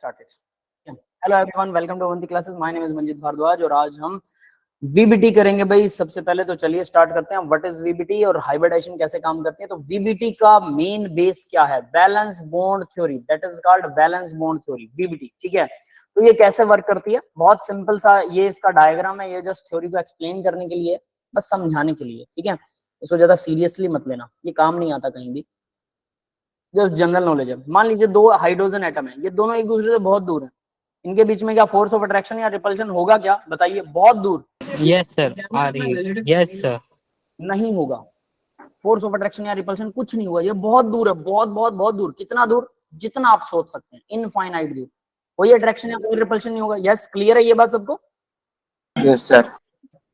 started. Hello everyone, welcome to Avanti classes. My name is Manjit Bhardwaj और आज हम VBT करेंगे भाई। सबसे पहले तो चलिए स्टार्ट करते हैं। व्हाट इज VBT और हाइब्रिडाइजेशन कैसे काम करती है। तो VBT का मेन बेस क्या है? Valence bond theory, that is called valence bond theory, VBT। ठीक है, तो ये कैसे वर्क करती है? बहुत सिंपल सा ये इसका डायग्राम है। ये जस्ट थ्योरी को एक्सप्लेन करने के लिए, बस समझाने के लिए। ठीक है, इसको ज्यादा सीरियसली मत लेना, ये काम नहीं आता कहीं भी, जस्ट जनरल नॉलेज है। मान लीजिए दो हाइड्रोजन एटम है, ये दोनों एक दूसरे से बहुत दूर है, इनके बीच में क्या फोर्स ऑफ अट्रैक्शन या रिपल्शन होगा? क्या बताइए, बहुत दूर। यस सर, आ रही है। यस सर, नहीं होगा, फोर्स ऑफ अट्रैक्शन या रिपल्शन कुछ नहीं होगा। ये बहुत दूर है, बहुत बहुत बहुत दूर। कितना दूर? जितना आप सोच सकते हैं, इनफाइनाइट दूर। कोई अट्रैक्शन या कोई रिपल्शन नहीं होगा। यस, क्लियर है ये बात सबको? Yes sir.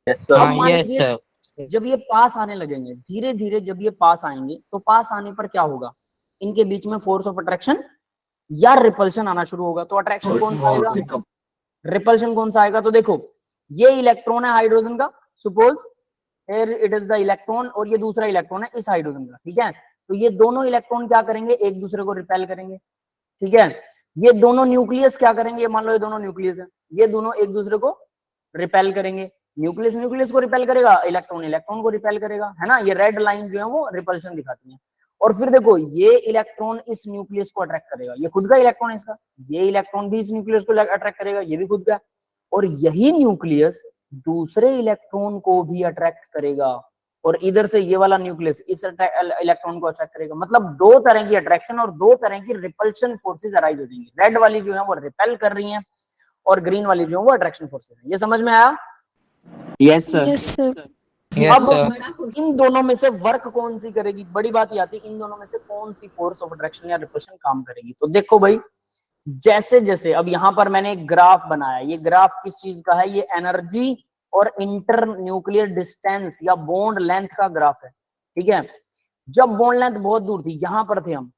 अब मान यस लीजिए सर। जब ये पास आने लगेंगे, धीरे धीरे जब ये पास आएंगे, तो पास आने पर क्या होगा? इनके बीच में फोर्स ऑफ अट्रैक्शन या रिपल्शन आना शुरू होगा। तो अट्रैक्शन कौन सा आएगा? रिपल्शन कौन सा आएगा? तो देखो, ये इलेक्ट्रॉन है हाइड्रोजन का, suppose here it is the electron, और ये दूसरा इलेक्ट्रॉन है इस हाइड्रोजन का। ठीक है, तो ये दोनों इलेक्ट्रॉन क्या करेंगे? एक दूसरे को रिपेल करेंगे। ठीक है, ये दोनों न्यूक्लियस क्या करेंगे? ये मान लो ये दोनों न्यूक्लियस है, ये दोनों एक दूसरे को रिपेल करेंगे। न्यूक्लियस न्यूक्लियस को रिपेल करेगा, इलेक्ट्रॉन इलेक्ट्रॉन को रिपेल करेगा, है ना। ये रेड लाइन जो है वो रिपल्शन दिखाती है। और फिर देखो, ये इलेक्ट्रॉन इस न्यूक्लियस को अट्रैक्ट करेगा, ये खुद का इलेक्ट्रॉन इसका, ये इलेक्ट्रॉन भी इस न्यूक्लियस को अट्रैक्ट करेगा, ये भी खुद का। और यही न्यूक्लियस दूसरे इलेक्ट्रॉन को भी अट्रैक्ट करेगा, और इधर से ये वाला न्यूक्लियस इस इलेक्ट्रॉन को अट्रैक्ट करेगा। मतलब दो तरह की अट्रैक्शन और दो तरह की रिपल्शन फोर्सेज अराइज हो जाएंगी। रेड वाली जो है वो रिपेल कर रही है, और ग्रीन वाली जो है वो अट्रैक्शन फोर्सेज है। ये समझ में आया? Yes sir. अब इन दोनों में से वर्क कौन सी करेगी? बड़ी बात ये आती है, इन दोनों में से कौन सी फोर्स ऑफ अट्रैक्शन या रिपल्शन काम करेगी। तो देखो भाई, जैसे जैसे अब यहां पर मैंने एक ग्राफ बनाया, ये ग्राफ किस चीज का है? ये एनर्जी और इंटर न्यूक्लियर डिस्टेंस या बॉन्ड लेंथ का ग्राफ है। ठीक है, जब बॉन्ड लेंथ बहुत दूर थी, यहां पर थे हम,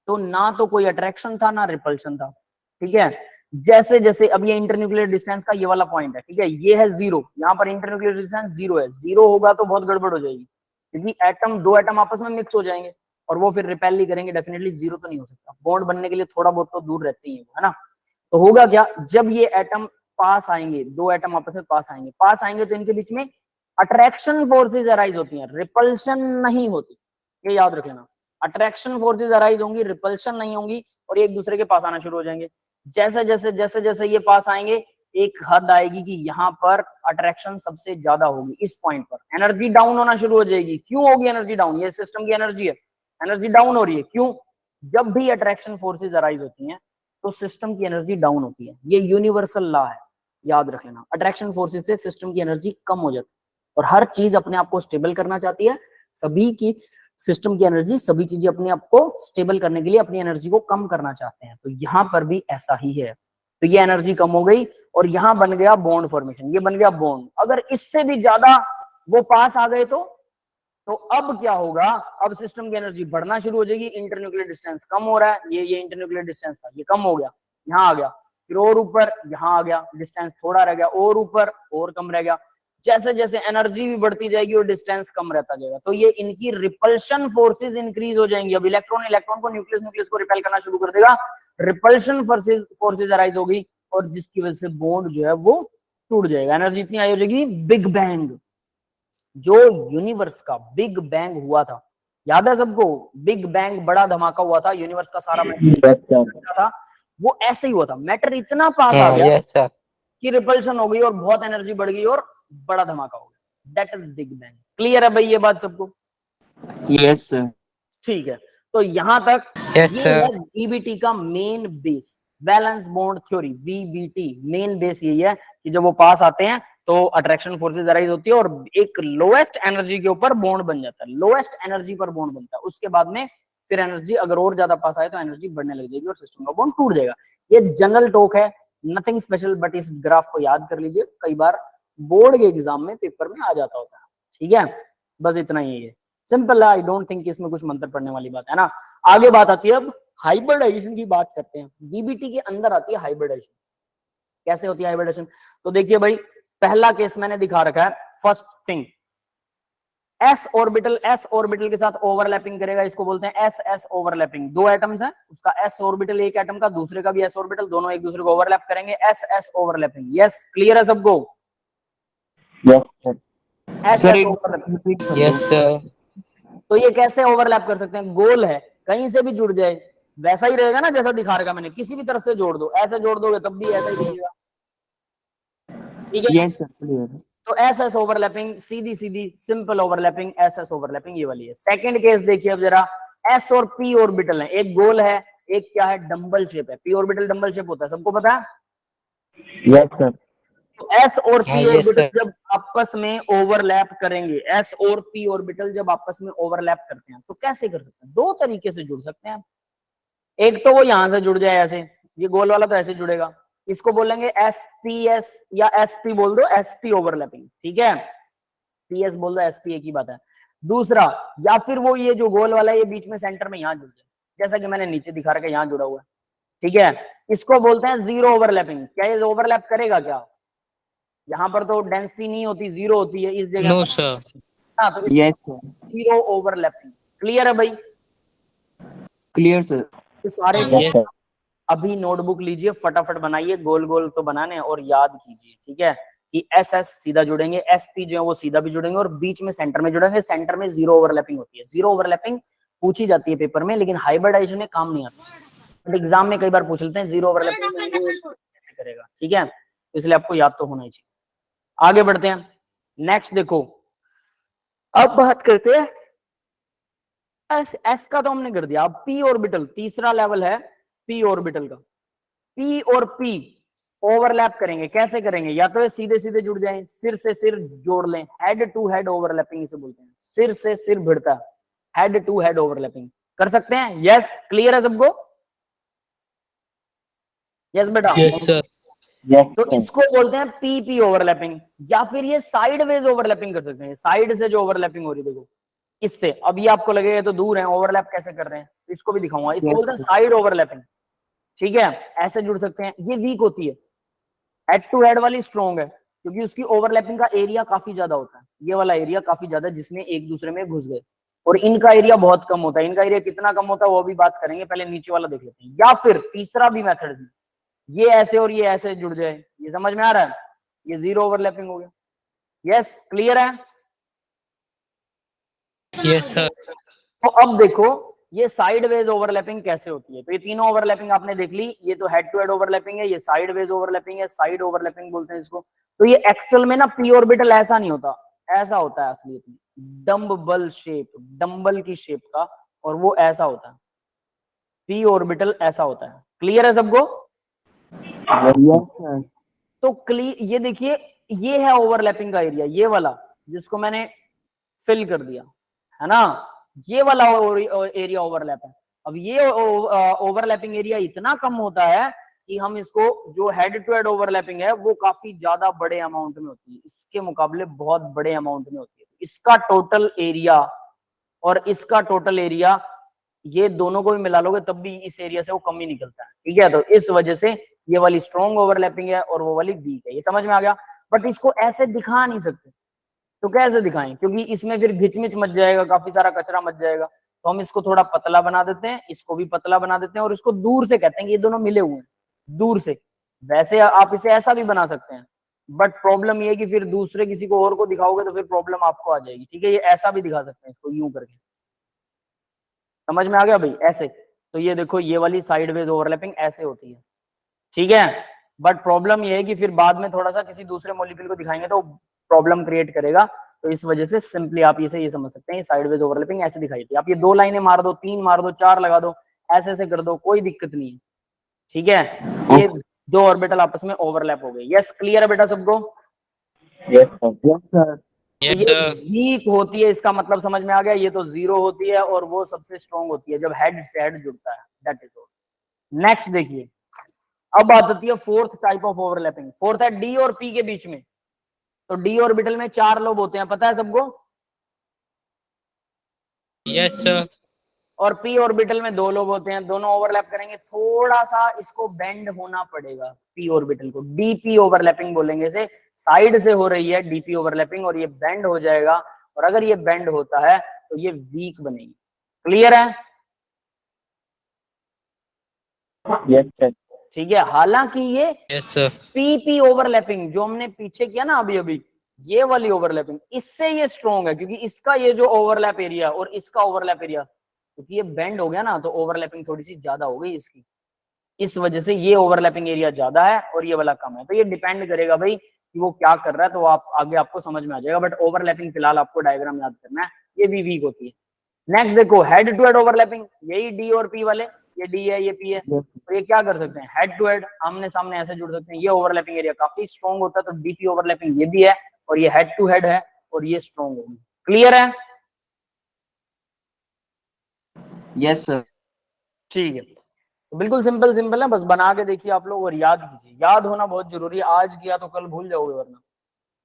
तो ना तो कोई अट्रैक्शन था ना रिपल्शन था। ठीक है, जैसे जैसे अब ये इंटरन्यूक्लियर डिस्टेंस का ये वाला पॉइंट है, ठीक है, ये है 0, यहाँ पर इंटरन्यूक्लियर डिस्टेंस 0 है। 0 होगा तो बहुत गड़बड़ हो जाएगी, क्योंकि एटम, दो एटम आपस में मिक्स हो जाएंगे और वो फिर रिपेल नहीं करेंगे। डेफिनेटली 0 तो नहीं हो सकता, बॉन्ड बनने के लिए थोड़ा बहुत तो दूर रहते ही है ना। तो होगा क्या, जब ये एटम पास आएंगे, दो एटम आपस में पास आएंगे तो इनके बीच में अट्रैक्शन फोर्सेज अराइज होती है, रिपल्शन नहीं होती। ये याद रख लेना, अट्रैक्शन फोर्सेज अराइज होंगी, रिपल्शन नहीं होंगी, और एक दूसरे के पास आना शुरू हो जाएंगे। जैसे जैसे जैसे जैसे ये पास आएंगे, एक हद आएगी कि यहाँ पर अट्रैक्शन सबसे ज्यादा होगी। इस पॉइंट पर एनर्जी डाउन होना शुरू हो जाएगी। क्यों होगी एनर्जी डाउन? ये सिस्टम की एनर्जी है, एनर्जी डाउन हो रही है। क्यों? जब भी अट्रैक्शन फोर्सेज अराइज होती हैं तो सिस्टम की एनर्जी डाउन होती है। ये यूनिवर्सल लॉ है, याद रख लेना। अट्रैक्शन फोर्सेज से सिस्टम की एनर्जी कम हो जाती है, और हर चीज अपने आप को स्टेबल करना चाहती है। सभी की सिस्टम की एनर्जी, सभी चीजें अपने आप को स्टेबल करने के लिए अपनी एनर्जी को कम करना चाहते हैं। तो यहाँ पर भी ऐसा ही है। तो ये एनर्जी कम हो गई और यहाँ बन गया बॉन्ड फॉर्मेशन, ये बन गया बॉन्ड। अगर इससे भी ज्यादा वो पास आ गए तो अब क्या होगा? अब सिस्टम की एनर्जी बढ़ना शुरू हो जाएगी। इंटरन्यूक्लियर डिस्टेंस कम हो रहा है, ये इंटरन्यूक्लियर डिस्टेंस था, ये कम हो गया, यहाँ आ गया, फिर और ऊपर, यहाँ आ गया, डिस्टेंस थोड़ा रह गया, और ऊपर और कम रह गया। जैसे जैसे एनर्जी भी बढ़ती जाएगी और डिस्टेंस कम रहता जाएगा, तो ये इनकी रिपल्शन फोर्सेज इंक्रीज हो जाएंगी। अब इलेक्ट्रॉन इलेक्ट्रॉन को, न्यूक्लियस न्यूक्लियस को रिपेल करना शुरू कर देगा, रिपल्शन फोर्सेज अराइज होगी, और जिसकी वजह से बॉन्ड जो है वो टूट जाएगा। एनर्जी इतनी आई हो जाएगी। बिग बैंग, जो यूनिवर्स का बिग बैंग हुआ था, याद है सबको? बिग बैंग, बड़ा धमाका हुआ था, यूनिवर्स का सारा मैटर था, वो ऐसे ही हुआ था। मैटर इतना पास आ गया कि रिपल्शन हो गई और बहुत एनर्जी बढ़ गई और बड़ा धमाका हो गया। That is big bang. Clear है भाई ये बात सबको? Yes sir. ठीक है, तो यहां तक ये है VBT का main base, valence bond theory. VBT main base यही है कि जब वो पास आते हैं तो अट्रैक्शन फोर्सेज अराइज होती है और एक लोएस्ट एनर्जी के ऊपर बॉन्ड बन जाता है, लोएस्ट एनर्जी पर बॉन्ड बनता है। उसके बाद में फिर एनर्जी अगर और ज्यादा पास आए तो एनर्जी बढ़ने लग जाएगी और सिस्टम का बॉन्ड टूट जाएगा। ये जनरल टॉक है, नथिंग स्पेशल, बट इस ग्राफ को याद कर लीजिए, कई बार बोर्ड के एग्जाम में, पेपर में आ जाता होता है। ठीक है, बस इतना ही है, सिंपल है। आई डोंट थिंक इसमें कुछ मंत्र पढ़ने वाली बात है ना। आगे बात आती है, अब हाइब्रिडाइजेशन की बात करते हैं। VBT के अंदर आती है हाइब्रिडाइजेशन। कैसे होती है हाइब्रिडाइजेशन? तो देखिए भाई, पहला केस मैंने दिखा रखा है। फर्स्ट थिंग, एस ऑर्बिटल के साथ ओवरलैपिंग करेगा, इसको बोलते हैं एस एस ओवरलैपिंग। दो एटम्स हैं, उसका एस ऑर्बिटल एक एटम का, दूसरे का भी एस ऑर्बिटल, दोनों एक दूसरे को ओवरलैप करेंगे, S s overlapping. Yes, clear है सबको? Yes sir. S sir S एक ओवरलैपिंग। रिपीट कर Yes, दो। sir. तो ये कैसे ओवरलैप कर सकते हैं? गोल है, कहीं से भी जुड़ जाए वैसा ही रहेगा ना जैसा दिखा रखा मैंने, किसी भी तरफ से जोड़ दो, ऐसे जोड़ दोगे तब भी ऐसा ही दिखेगा। ठीक है, यस सर, क्लियर। तो एस एस ओवरलैपिंग, सीधी सीधी simple overlapping, s s overlapping ये वाली है। सेकंड केस देखिए अब जरा, एस और पी ऑर्बिटल है, एक गोल है, एक क्या है, डंबल शेप है। पी ऑर्बिटल डंबल शेप होता है, सबको पता है। Yes sir. तो एस और हाँ, पी yes, ऑर्बिटल sir. जब आपस में ओवरलैप करेंगे, एस और पी ऑर्बिटल जब आपस में ओवरलैप करते हैं तो कैसे कर सकते हैं? दो तरीके से जुड़ सकते हैं। एक तो वो यहां से जुड़ जाए ऐसे, ये गोल वाला तो ऐसे जुड़ेगा, इसको बोलेंगे एस पी एस या एस पी बोल दो, एस पी ओवरलैपिंग। ठीक है, पी एस बोल दो, एस पी एक ही बात है। दूसरा, या फिर वो ये जो गोल वाला है ये बीच में सेंटर में यहां जुड़ जाए, जैसा कि मैंने नीचे दिखा रखा है, यहां जुड़ा हुआ है। ठीक है, इसको बोलते हैं जीरो ओवरलैपिंग। क्या ये ओवरलैप करेगा क्या? यहाँ पर तो डेंसिटी नहीं होती, जीरो होती है इस जगह No, पर। sir. हाँ, तो yes sir. Zero overlapping. Clear है भाई? Clear sir. तो सारे हाँ, को yes. अभी नोटबुक लीजिए, फटाफट बनाइए, गोल गोल तो बनाने और याद कीजिए। ठीक है, कि एस एस सीधा जुड़ेंगे, एस पी जो है वो सीधा भी जुड़ेंगे और बीच में सेंटर में जुड़ेंगे। सेंटर में जीरो ओवरलैपिंग होती है। जीरो ओवरलैपिंग पूछी जाती है पेपर में, लेकिन हाइब्रिडाइजेशन में काम नहीं आता, बट एग्जाम में कई बार पूछ लेते हैं जीरो ओवरलैपिंग कैसे करेगा। ठीक है, इसलिए आपको याद तो होना ही चाहिए। आगे बढ़ते हैं, नेक्स्ट देखो, अब बात करते हैं एस। एस का तो हमने कर दिया, अब पी ऑर्बिटल, तीसरा लेवल है पी ऑर्बिटल का। पी और पी ओवरलैप करेंगे, कैसे करेंगे? या तो ये सीधे सीधे जुड़ जाएं, सिर से सिर जोड़ लें, हेड टू हेड ओवरलैपिंग इसे बोलते हैं, सिर से सिर भिड़ता है, हेड टू हेड ओवरलैपिंग कर सकते हैं। यस, क्लियर है सबको? यस बेटा? Yes, sir. तो इसको बोलते हैं पी पी ओवरलैपिंग। या फिर ये साइडवेज ओवरलैपिंग कर सकते हैं, साइड से जो ओवरलैपिंग हो रही है देखो इससे। अब ये आपको लगेगा तो दूर है, ओवरलैप कैसे कर रहे हैं, इसको भी दिखाऊंगा। इसको बोलते हैं साइड ओवरलैपिंग। ठीक है, ऐसे जुड़ सकते हैं। ये वीक होती है, हेड टू हेड वाली स्ट्रॉन्ग है, क्योंकि उसकी ओवरलैपिंग का एरिया काफी ज्यादा होता है, ये वाला एरिया काफी ज्यादा जिसमें एक दूसरे में घुस गए, और इनका एरिया बहुत कम होता है। इनका एरिया कितना कम होता है वो भी बात करेंगे, पहले नीचे वाला देख लेते हैं। या फिर तीसरा भी मेथड है, ये ऐसे और ये ऐसे जुड़ जाए, ये समझ में आ रहा है? ये जीरो ओवरलैपिंग हो गया। यस, क्लियर है? Yes, sir. तो अब देखो ये साइडवेज ओवरलैपिंग कैसे होती है। तो ये तीनों ओवरलैपिंग आपने देख ली, ये तो हेड टू हेड ओवरलैपिंग है, ये साइडवेज ओवरलैपिंग है, साइड ओवरलैपिंग बोलते हैं इसको। तो ये एक्चुअल में ना पी ऑर्बिटल ऐसा नहीं होता, ऐसा होता है असलियत में, डम्बल शेप, डम्बल की शेप का, और वो ऐसा होता है, पी ऑर्बिटल ऐसा होता है। क्लियर है सबको? Yes sir. तो क्लियर, ये देखिए ये है ओवरलैपिंग का एरिया, ये वाला जिसको मैंने फिल कर दिया है ना, ये वाला एरिया ओवरलैप है। अब ये ओवरलैपिंग एरिया इतना कम होता है कि हम इसको, जो हेड टू हेड ओवरलैपिंग है वो काफी ज्यादा बड़े अमाउंट में होती है, इसके मुकाबले बहुत बड़े अमाउंट में होती है। इसका टोटल एरिया और इसका टोटल एरिया, ये दोनों को भी मिला लोगे तब भी इस एरिया से वो कम ही निकलता है। ठीक है, तो इस वजह से ये वाली स्ट्रॉन्ग ओवरलैपिंग है और वो वाली वीक है। ये समझ में आ गया? बट इसको ऐसे दिखा नहीं सकते, तो कैसे दिखाएं? क्योंकि इसमें फिर घिचमिच मच जाएगा, काफी सारा कचरा मच जाएगा। तो हम इसको थोड़ा पतला बना देते हैं, इसको भी पतला बना देते हैं, और इसको दूर से कहते हैं कि ये दोनों मिले हुए हैं, दूर से। वैसे आप इसे ऐसा भी बना सकते हैं, बट प्रॉब्लम ये है कि फिर दूसरे किसी को और को दिखाओगे तो फिर प्रॉब्लम आपको आ जाएगी। ठीक है, ये ऐसा भी दिखा सकते हैं इसको यूं करके। समझ में आ गया भाई? ऐसे। तो ये देखो ये वाली साइडवेज ओवरलैपिंग ऐसे होती है। ठीक है, बट प्रॉब्लम ये है कि फिर बाद में थोड़ा सा किसी दूसरे मॉलिक्यूल को दिखाएंगे तो प्रॉब्लम क्रिएट करेगा। तो इस वजह से सिंपली आप इसे ये समझ सकते हैं, साइडवेज ओवरलैपिंग ऐसे दिखाई देती है। आप ये 2 लाइनें मार दो, 3 मार दो, 4 लगा दो, ऐसे ऐसे कर दो, कोई दिक्कत नहीं है। ठीक है, ये 2 ऑर्बिटल आपस में ओवरलैप हो गए। यस, क्लियर है बेटा सबको? Yes sir. Yes sir. Yes, ये sir. वीक होती है, इसका मतलब समझ में आ गया? ये तो जीरो होती है और वो सबसे स्ट्रॉन्ग होती है जब हेड से हेड जुड़ता है। That is all. नेक्स्ट देखिए, अब बात आती है fourth type of overlapping. Fourth है डी और पी के बीच में। तो डी ऑर्बिटल में 4 लोब होते हैं, पता है सबको? Yes, sir. और पी ऑर्बिटल में 2 लोब होते हैं, दोनों ओवरलैप करेंगे। थोड़ा सा इसको बेंड होना पड़ेगा, पी ऑर्बिटल को डीपी ओवरलैपिंग बोलेंगे। इसे साइड से हो रही है डीपी ओवरलैपिंग और ये बेंड हो जाएगा और अगर ये बेंड होता है तो ये वीक बनेगी। क्लियर है? Yes, sir. ठीक है। हालांकि ये Yes, sir. पीपी ओवरलैपिंग जो हमने पीछे किया ना अभी अभी, ये वाली ओवरलैपिंग इससे ये स्ट्रॉन्ग है, क्योंकि इसका ये जो ओवरलैप एरिया और इसका ओवरलैप एरिया, क्योंकि ये बेंड हो गया ना तो ओवरलैपिंग थोड़ी सी ज्यादा हो गई इसकी, इस वजह से ये ओवरलैपिंग एरिया ज्यादा है और ये वाला कम है। तो ये डिपेंड करेगा भाई कि वो क्या कर रहा है, तो आप आगे आपको समझ में आ जाएगा। बट ओवरलैपिंग फिलहाल आपको डायग्राम याद करना है, ये भी वीक होती है। नेक्स्ट देखो हेड टू हेड ओवरलैपिंग, यही डी और पी वाले, ये डी है ये पी है, Yes, तो ये क्या कर सकते हैं, हेड टू हेड आमने सामने ऐसे जुड़ सकते हैं। ये ओवरलैपिंग एरिया काफी स्ट्रॉन्ग होता है, तो डीपी ओवरलैपिंग ये भी है और ये हेड टू हेड है और ये स्ट्रॉन्ग होगी। क्लियर है? yes, sir. ठीक है, तो बिल्कुल सिंपल सिंपल है, बस बना के देखिए आप लोग और याद कीजिए। याद होना बहुत जरूरी है, आज किया तो कल भूल जाओगे वरना।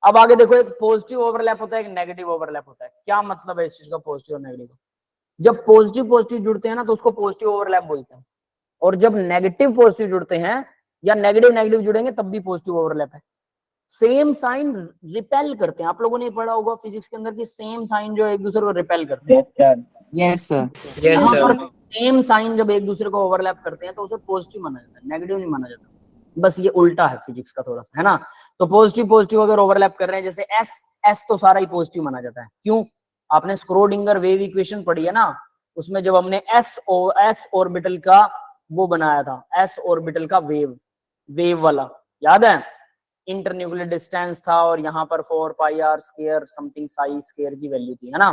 अब आगे देखो, एक पॉजिटिव ओवरलैप होता है, एक नेगेटिव ओवरलैप होता है। क्या मतलब है इस चीज का, पॉजिटिव और नेगेटिव? जब पॉजिटिव पॉजिटिव जुड़ते हैं ना तो उसको पॉजिटिव ओवरलैप बोलते हैं, और जब नेगेटिव पॉजिटिव जुड़ते हैं या नेगेटिव नेगेटिव जुड़ेंगे तब भी पॉजिटिव ओवरलैप है। सेम साइन रिपेल करते हैं, आप लोगों ने पढ़ा होगा फिजिक्स के अंदर कि सेम साइन जो एक दूसरे को रिपेल करते हैं। Yes, sir. Yes, sir. Yes, यहाँ पर sir. सेम साइन जब एक दूसरे को ओवरलैप करते हैं तो उसे पॉजिटिव माना जाता है, नेगेटिव नहीं माना जाता। बस ये उल्टा है फिजिक्स का थोड़ा सा, है ना। तो पॉजिटिव पॉजिटिव अगर ओवरलैप कर रहे हैं, जैसे एस एस तो सारा ही पॉजिटिव माना जाता है। क्यों? आपने स्क्रोडिंगर वेव इक्वेशन पढ़ी है ना, उसमें जब हमने एस ऑर्बिटल का वो बनाया था, एस ऑर्बिटल का वेव वाला, याद है? इंटरन्यूक्लियर डिस्टेंस था और यहाँ पर 4 pi r square something psi square की वैल्यू थी, है ना।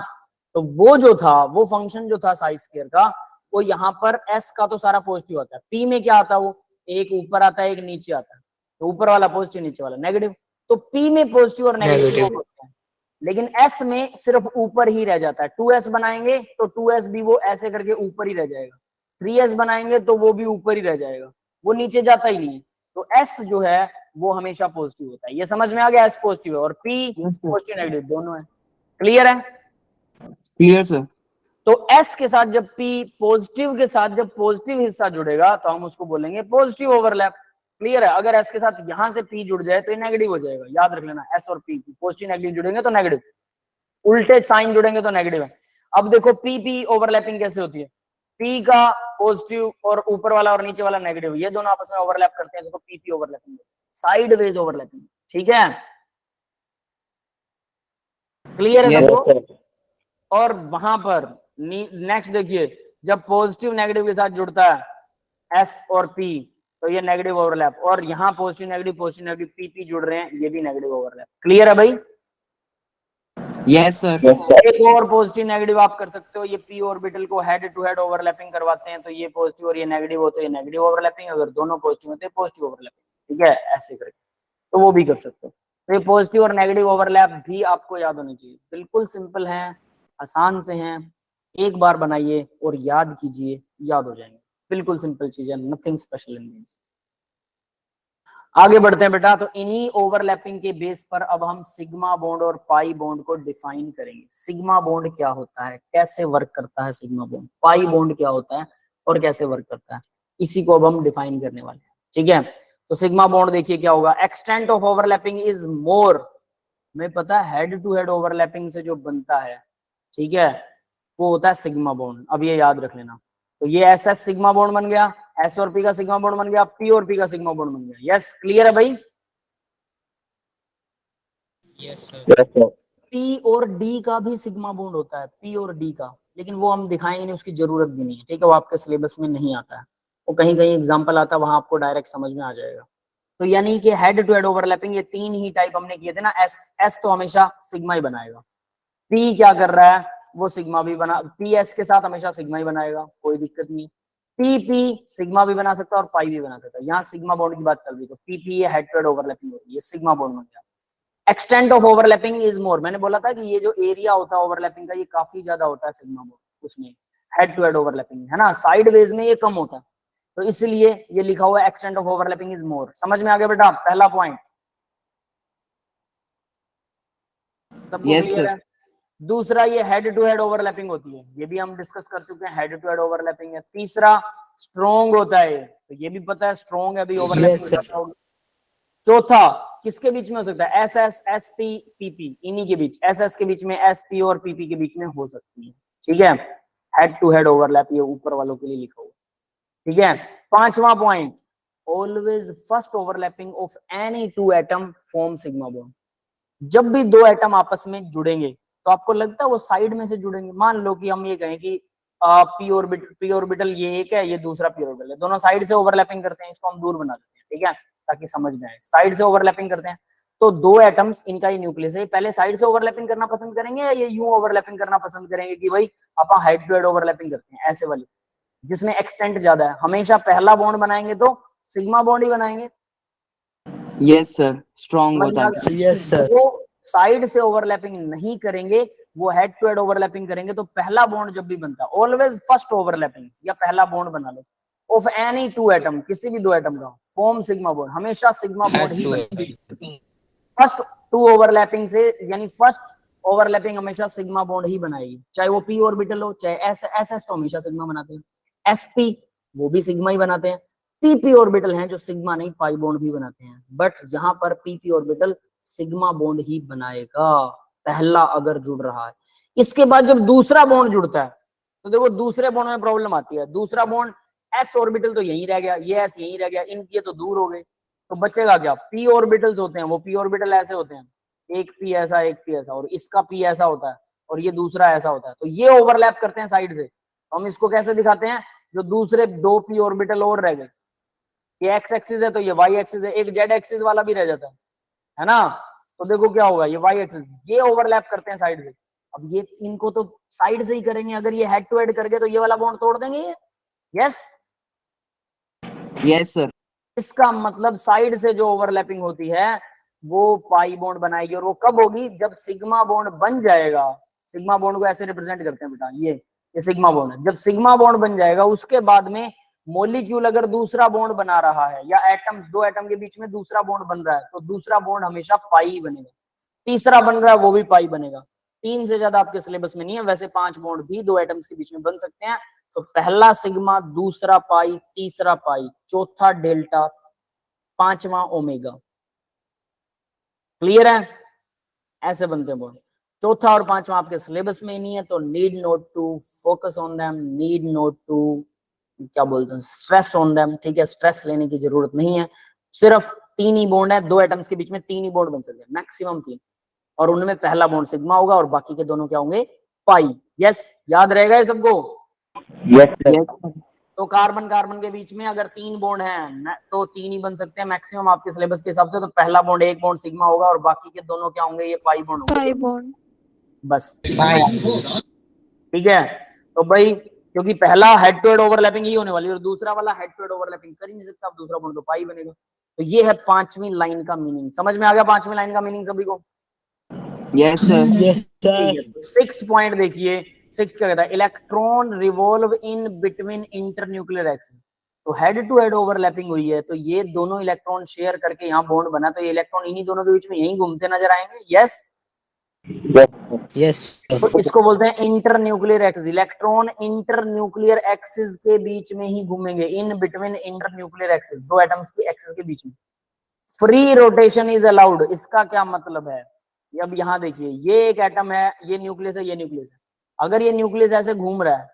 तो वो जो था, वो फंक्शन जो था साई स्क्वायर का, वो यहाँ पर एस का तो सारा पॉजिटिव आता है, पी में क्या आता है, वो एक ऊपर आता है एक नीचे आता है, तो ऊपर वाला पॉजिटिव नीचे वाला नेगेटिव। तो पी में पॉजिटिव और नेगेटिव Negative. होते हैं, लेकिन एस में सिर्फ ऊपर ही रह जाता है। 2s बनाएंगे तो 2s भी वो ऐसे करके ऊपर ही रह जाएगा, 3s बनाएंगे तो वो भी ऊपर ही रह जाएगा, वो नीचे जाता ही नहीं है। तो एस जो है वो हमेशा पॉजिटिव होता है। ये समझ में आ गया? एस पॉजिटिव है और P Yes, sir. Positive negative दोनों है। क्लियर है? Clear, sir. तो एस के साथ जब पी पॉजिटिव के साथ जब पॉजिटिव हिस्सा जुड़ेगा तो हम उसको बोलेंगे पॉजिटिव ओवरलैप। क्लियर है? अगर एस के साथ यहां से पी जुड़ जाए तो ये नेगेटिव हो जाएगा, याद रख लेना। एस और पी पॉजिटिव नेगेटिव जुड़ेंगे तो नेगेटिव, उल्टे साइन जुड़ेंगे तो नेगेटिव है। अब देखो पी पी ओवरलैपिंग कैसे होती है, पी का पॉजिटिव और ऊपर वाला और नीचे वाला नेगेटिव, ये दोनों आपस में ओवरलैप करते हैं, देखो P P overlapping, sideways overlapping. ठीक है? क्लियर है Yes, सबको? sir. और वहां पर नेक्स्ट देखिए, जब पॉजिटिव नेगेटिव के साथ जुड़ता है एस और पी तो ये नेगेटिव ओवरलैप, और यहाँ पॉजिटिव नेगेटिव पी पी जुड़ रहे हैं, ये भी नेगेटिव ओवरलैप। क्लियर है भाई? Yes, sir. Yes, sir. एक और पॉजिटिव नेगेटिव आप कर सकते हो, ये पी ऑर्बिटल को हेड टू हेड ओवरलैपिंग करवाते हैं, तो ये पॉजिटिव और ये नेगेटिव हो तो ये नेगेटिव ओवरलैपिंग, अगर दोनों पॉजिटिव होते हैं पॉजिटिव ओवरलैपिंग। ठीक है? ऐसे करके तो वो भी कर सकते हो। तो ये पॉजिटिव और नेगेटिव ओवरलैप भी आपको याद होनी चाहिए, बिल्कुल सिंपल है, आसान से हैं, एक बार बनाइए और याद कीजिए, याद हो जाएंगे। बिल्कुल सिंपल चीज है, नथिंग स्पेशल इन दिस। आगे बढ़ते हैं बेटा। तो इन्हीं ओवरलैपिंग के बेस पर अब हम सिग्मा बॉन्ड और पाई बॉन्ड को डिफाइन करेंगे। सिग्मा बॉन्ड क्या होता है, कैसे वर्क करता है सिग्मा बॉन्ड, पाई बॉन्ड क्या होता है और कैसे वर्क करता है, इसी को अब हम डिफाइन करने वाले हैं। ठीक है? तो सिग्मा बॉन्ड देखिए क्या होगा, extent of overlapping is more, हमें पता है हेड टू हेड ओवरलैपिंग से जो बनता है, ठीक है, वो होता है सिग्मा बॉन्ड। अब ये याद रख लेना। तो ये एस एस सिग्मा बॉन्ड बन गया, एस और पी का सिग्मा बॉन्ड बन गया, पी और पी का सिग्मा बॉन्ड बन गया। यस, क्लियर है भाई? Yes, sir. Yes, sir. P और डी का भी सिग्मा बॉन्ड होता है, पी और डी का, लेकिन वो हम दिखाएंगे नहीं, उसकी जरूरत भी नहीं है। ठीक है? वो आपके सिलेबस में नहीं आता है, वो कहीं कहीं एग्जाम्पल आता है, वहां आपको डायरेक्ट समझ में आ जाएगा। तो यानी कि हेड टू हेड ओवरलैपिंग ये तीन ही टाइप हमने किए थे ना। एस एस तो हमेशा सिग्मा ही बनाएगा, पी क्या कर रहा है, वो सिग्मा भी बना, पी एस के साथ हमेशा सिग्मा ही बनाएगा, कोई दिक्कत नहीं। पी पी सिग्मा भी बना सकता है और पाई भी बना सकता है। यहाँ सिग्मा बॉन्ड की बात चल रही, तो पी पी ये हेड टू हेड ओवरलैपिंग हो रही है, ये सिग्मा बॉन्ड बन गया। Extent of overlapping is more, मैंने बोला था कि ये जो एरिया होता है ओवरलैपिंग का ये काफी ज्यादा होता है सिग्मा बॉन्ड, उसमें हेड टू हेड ओवरलैपिंग, है ना, साइड वेज में ये कम होता है, तो इसलिए ये लिखा हुआ है extent of overlapping is more. समझ में आ गया बेटा पहला पॉइंट? सबको Yes, क्लियर sir. है? दूसरा ये हेड टू हेड ओवरलैपिंग होती है, ये भी हम डिस्कस कर चुके हैं, हेड टू हेड ओवरलैपिंग है। तीसरा स्ट्रॉन्ग होता है, तो ये भी पता है स्ट्रॉन्ग है, अभी ओवरलैपिंग Yes, हो sir. जाता होगा। चौथा किसके बीच में हो सकता है? S S S P P P, इन्हीं के बीच, एस एस के बीच में, एस पी और पीपी के बीच में हो सकती है। ठीक है, हेड टू हेड ओवरलैप, ये ऊपर वालों के लिए लिखा हुआ। ठीक है, पांचवा point, always first overlapping of any two atom form sigma bond. जब भी दो एटम आपस में जुड़ेंगे तो आपको लगता है वो साइड में से जुड़ेंगे? मान लो कि हम ये कहें कि पी ऑर्बिटल ये एक है, ये दूसरा पी ऑर्बिटल है, दोनों साइड से ओवरलैपिंग करते हैं, इसको हम दूर बना देते हैं। ठीक है, ताकि समझ में आए, साइड से ओवरलैपिंग करते हैं। तो दो एटम्स, इनका ही न्यूक्लियस है, पहले साइड से ओवरलैपिंग करना पसंद करेंगे या ये यूं ओवरलैपिंग करना पसंद करेंगे कि भाई आप हेड टू हेड ओवरलैपिंग करते हैं, ऐसे वाली जिसमें एक्सटेंट ज्यादा है? हमेशा पहला बॉन्ड बनाएंगे तो सिग्मा बॉन्ड ही बनाएंगे। Yes, sir. Strong होता है। Yes, sir. वो साइड से ओवरलैपिंग नहीं करेंगे, वो हेड टू हेड ओवरलैपिंग करेंगे। तो पहला बॉन्ड जब भी बनता है, ऑलवेज फर्स्ट ओवरलैपिंग या पहला बॉन्ड बना लो ऑफ एनी टू एटम, किसी भी दो एटम का, फॉर्म सिग्मा बॉन्ड, हमेशा सिग्मा बॉन्ड ही बनेगा। फर्स्ट टू ओवरलैपिंग से, यानी फर्स्ट ओवरलैपिंग हमेशा सिग्मा बॉन्ड ही बनाएगी, चाहे वो पी ऑर्बिटल हो, चाहे एस एस तो हमेशा सिग्मा बनाते हैं, एसपी वो भी सिग्मा ही बनाते हैं, पीपी ऑर्बिटल हैं जो सिग्मा नहीं पाई बॉन्ड भी बनाते हैं, बट यहाँ पर पीपी ऑर्बिटल सिग्मा बॉन्ड ही बनाएगा पहला अगर जुड़ रहा है। इसके बाद जब दूसरा बॉन्ड जुड़ता है तो देखो दूसरे बॉन्ड में प्रॉब्लम आती है। दूसरा बॉन्ड एस ऑर्बिटल तो यहीं रह गया, ये एस यहीं रह गया, इनकी तो दूर हो गए, तो बचेगा क्या? पी ऑर्बिटल्स होते हैं, वो पी ऑर्बिटल ऐसे होते हैं, एक पी ऐसा एक पी ऐसा, और इसका पी ऐसा होता है और ये दूसरा ऐसा होता है, तो ये ओवरलैप करते हैं साइड से। हम इसको कैसे दिखाते हैं? जो दूसरे दो पी ऑर्बिटल और रह गए, ये एक्स एक्सिस है तो ये वाई एक्सिस है, एक जेड एक्सिस वाला भी रह जाता है ना? तो देखो क्या होगा, ये वाई एक्सिस, ये ओवरलैप करते हैं साइड से। अब ये इनको तो साइड से ही करेंगे, अगर ये हेड टू हेड करके तो ये वाला बॉन्ड तोड़ देंगे ये। Yes Yes, sir. इसका मतलब साइड से जो ओवरलैपिंग होती है वो पाई बॉन्ड बनाएगी, और वो कब होगी? जब सिग्मा बॉन्ड बन जाएगा। सिग्मा बॉन्ड को ऐसे रिप्रेजेंट करते हैं बेटा, ये सिग्मा बॉन्ड है। जब सिग्मा बॉन्ड बन जाएगा उसके बाद में मॉलिक्यूल अगर दूसरा बॉन्ड बना रहा है, या एटम्स, दो एटम के बीच में दूसरा बॉन्ड बन रहा है, तो दूसरा बॉन्ड हमेशा पाई ही बनेगा। तीसरा बन रहा है वो भी पाई बनेगा। तीन से ज्यादा आपके सिलेबस में नहीं है, वैसे 5 बॉन्ड भी दो एटम्स के बीच में बन सकते हैं। तो पहला सिग्मा, दूसरा पाई, तीसरा पाई, चौथा डेल्टा, पांचवा ओमेगा। क्लियर है? ऐसे बनते हैं बॉन्ड। चौथा और पांचवा आपके सिलेबस में नहीं है, तो need not to focus on them, need not to क्या बोलते हैं, स्ट्रेस ऑन देम। ठीक है, स्ट्रेस लेने की जरूरत नहीं है। सिर्फ 3 ही बॉन्ड है, दो एटम्स के बीच में 3 ही बॉन्ड बन सकते हैं, मैक्सिमम 3, और उनमें पहला बॉन्ड सिग्मा होगा और बाकी के दोनों क्या होंगे? पाई। यस, याद रहेगा ये सबको? Yes, sir. तो कार्बन कार्बन के बीच में अगर 3 बॉन्ड हैं तो 3 ही बन सकते हैं मैक्सिमम आपके सिलेबस के हिसाब से। तो पहला बॉन्ड, एक बॉन्ड सिग्मा होगा और बाकी के दोनों क्या होंगे? ये पाई बॉन्ड होंगे। Pi bond. बस ठीक है। तो भाई क्योंकि पहला हेड टू हेड ओवरलैपिंग ही होने वाली है और दूसरा वाला हेड टू हेड ओवरलैपिंग कर ही नहीं सकता, दूसरा बॉन्ड तो पाई बनेगा। तो ये है 5वीं लाइन का मीनिंग। समझ में आ गया 5वीं लाइन का मीनिंग सभी को? Yes, sir. Yes, sir. 6th point देखिए, 6 क्या कहता है? Electron revolve in between internuclear axis. तो हेड टू हेड ओवरलैपिंग हुई है, तो ये दोनों इलेक्ट्रॉन शेयर करके यहाँ बॉन्ड बना, तो ये इलेक्ट्रॉन इन्हीं दोनों के बीच में यहीं घूमते नजर आएंगे। Yes, Yes, sir. तो इसको बोलते हैं internuclear axis. Electron internuclear axis के बीच में ही घूमेंगे, इन बिटवीन इंटरन्यूक्लियर एक्सिस, दो एटम्स की एक्सिस के बीच में। Free rotation is allowed. इसका क्या मतलब है? अब यहाँ देखिए, ये एक एटम है, ये न्यूक्लियस है, ये न्यूक्लियस है। अगर ये न्यूक्लियस ऐसे घूम रहा है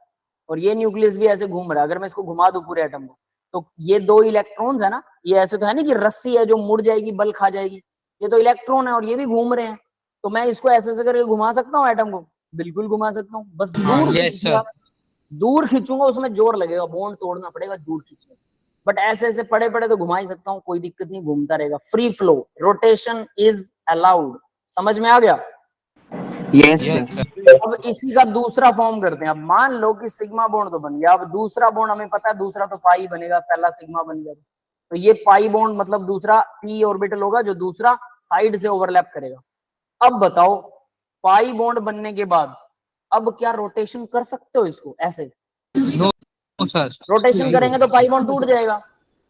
और ये न्यूक्लियस भी ऐसे घूम रहा है, अगर मैं इसको घुमा दूं पूरे एटम को, तो ये दो इलेक्ट्रॉन्स है ना, ये ऐसे तो है नहीं कि रस्सी है जो मुड़ जाएगी, बल खा जाएगी। ये तो इलेक्ट्रॉन है और ये भी घूम रहे हैं, तो मैं इसको ऐसे करके घुमा सकता हूँ एटम को? बिल्कुल घुमा सकता हूँ, बस दूर Yes, खींचूंगा, दूर खींचूंगा, उसमें जोर लगेगा, बॉन्ड तोड़ना पड़ेगा दूर खींचने। बट ऐसे ऐसे पड़े पड़े तो घुमा ही सकता हूँ, कोई दिक्कत नहीं, घूमता रहेगा। Free flow, rotation is allowed. समझ में आ गया? Yes, sir. Yes, sir. अब इसी का दूसरा फॉर्म करते हैं। अब मान लो कि सिग्मा बॉन्ड तो बन गया, अब दूसरा बॉन्ड हमें पता है, दूसरा तो पाई बनेगा, पहला सिग्मा बन गया, तो ये पाई बॉन्ड मतलब दूसरा पी ऑर्बिटल होगा जो दूसरा साइड से ओवरलैप करेगा। अब बताओ, पाई बॉन्ड बनने के बाद अब क्या रोटेशन कर सकते हो इसको? ऐसे No, sir. रोटेशन करेंगे तो पाई बॉन्ड टूट जाएगा।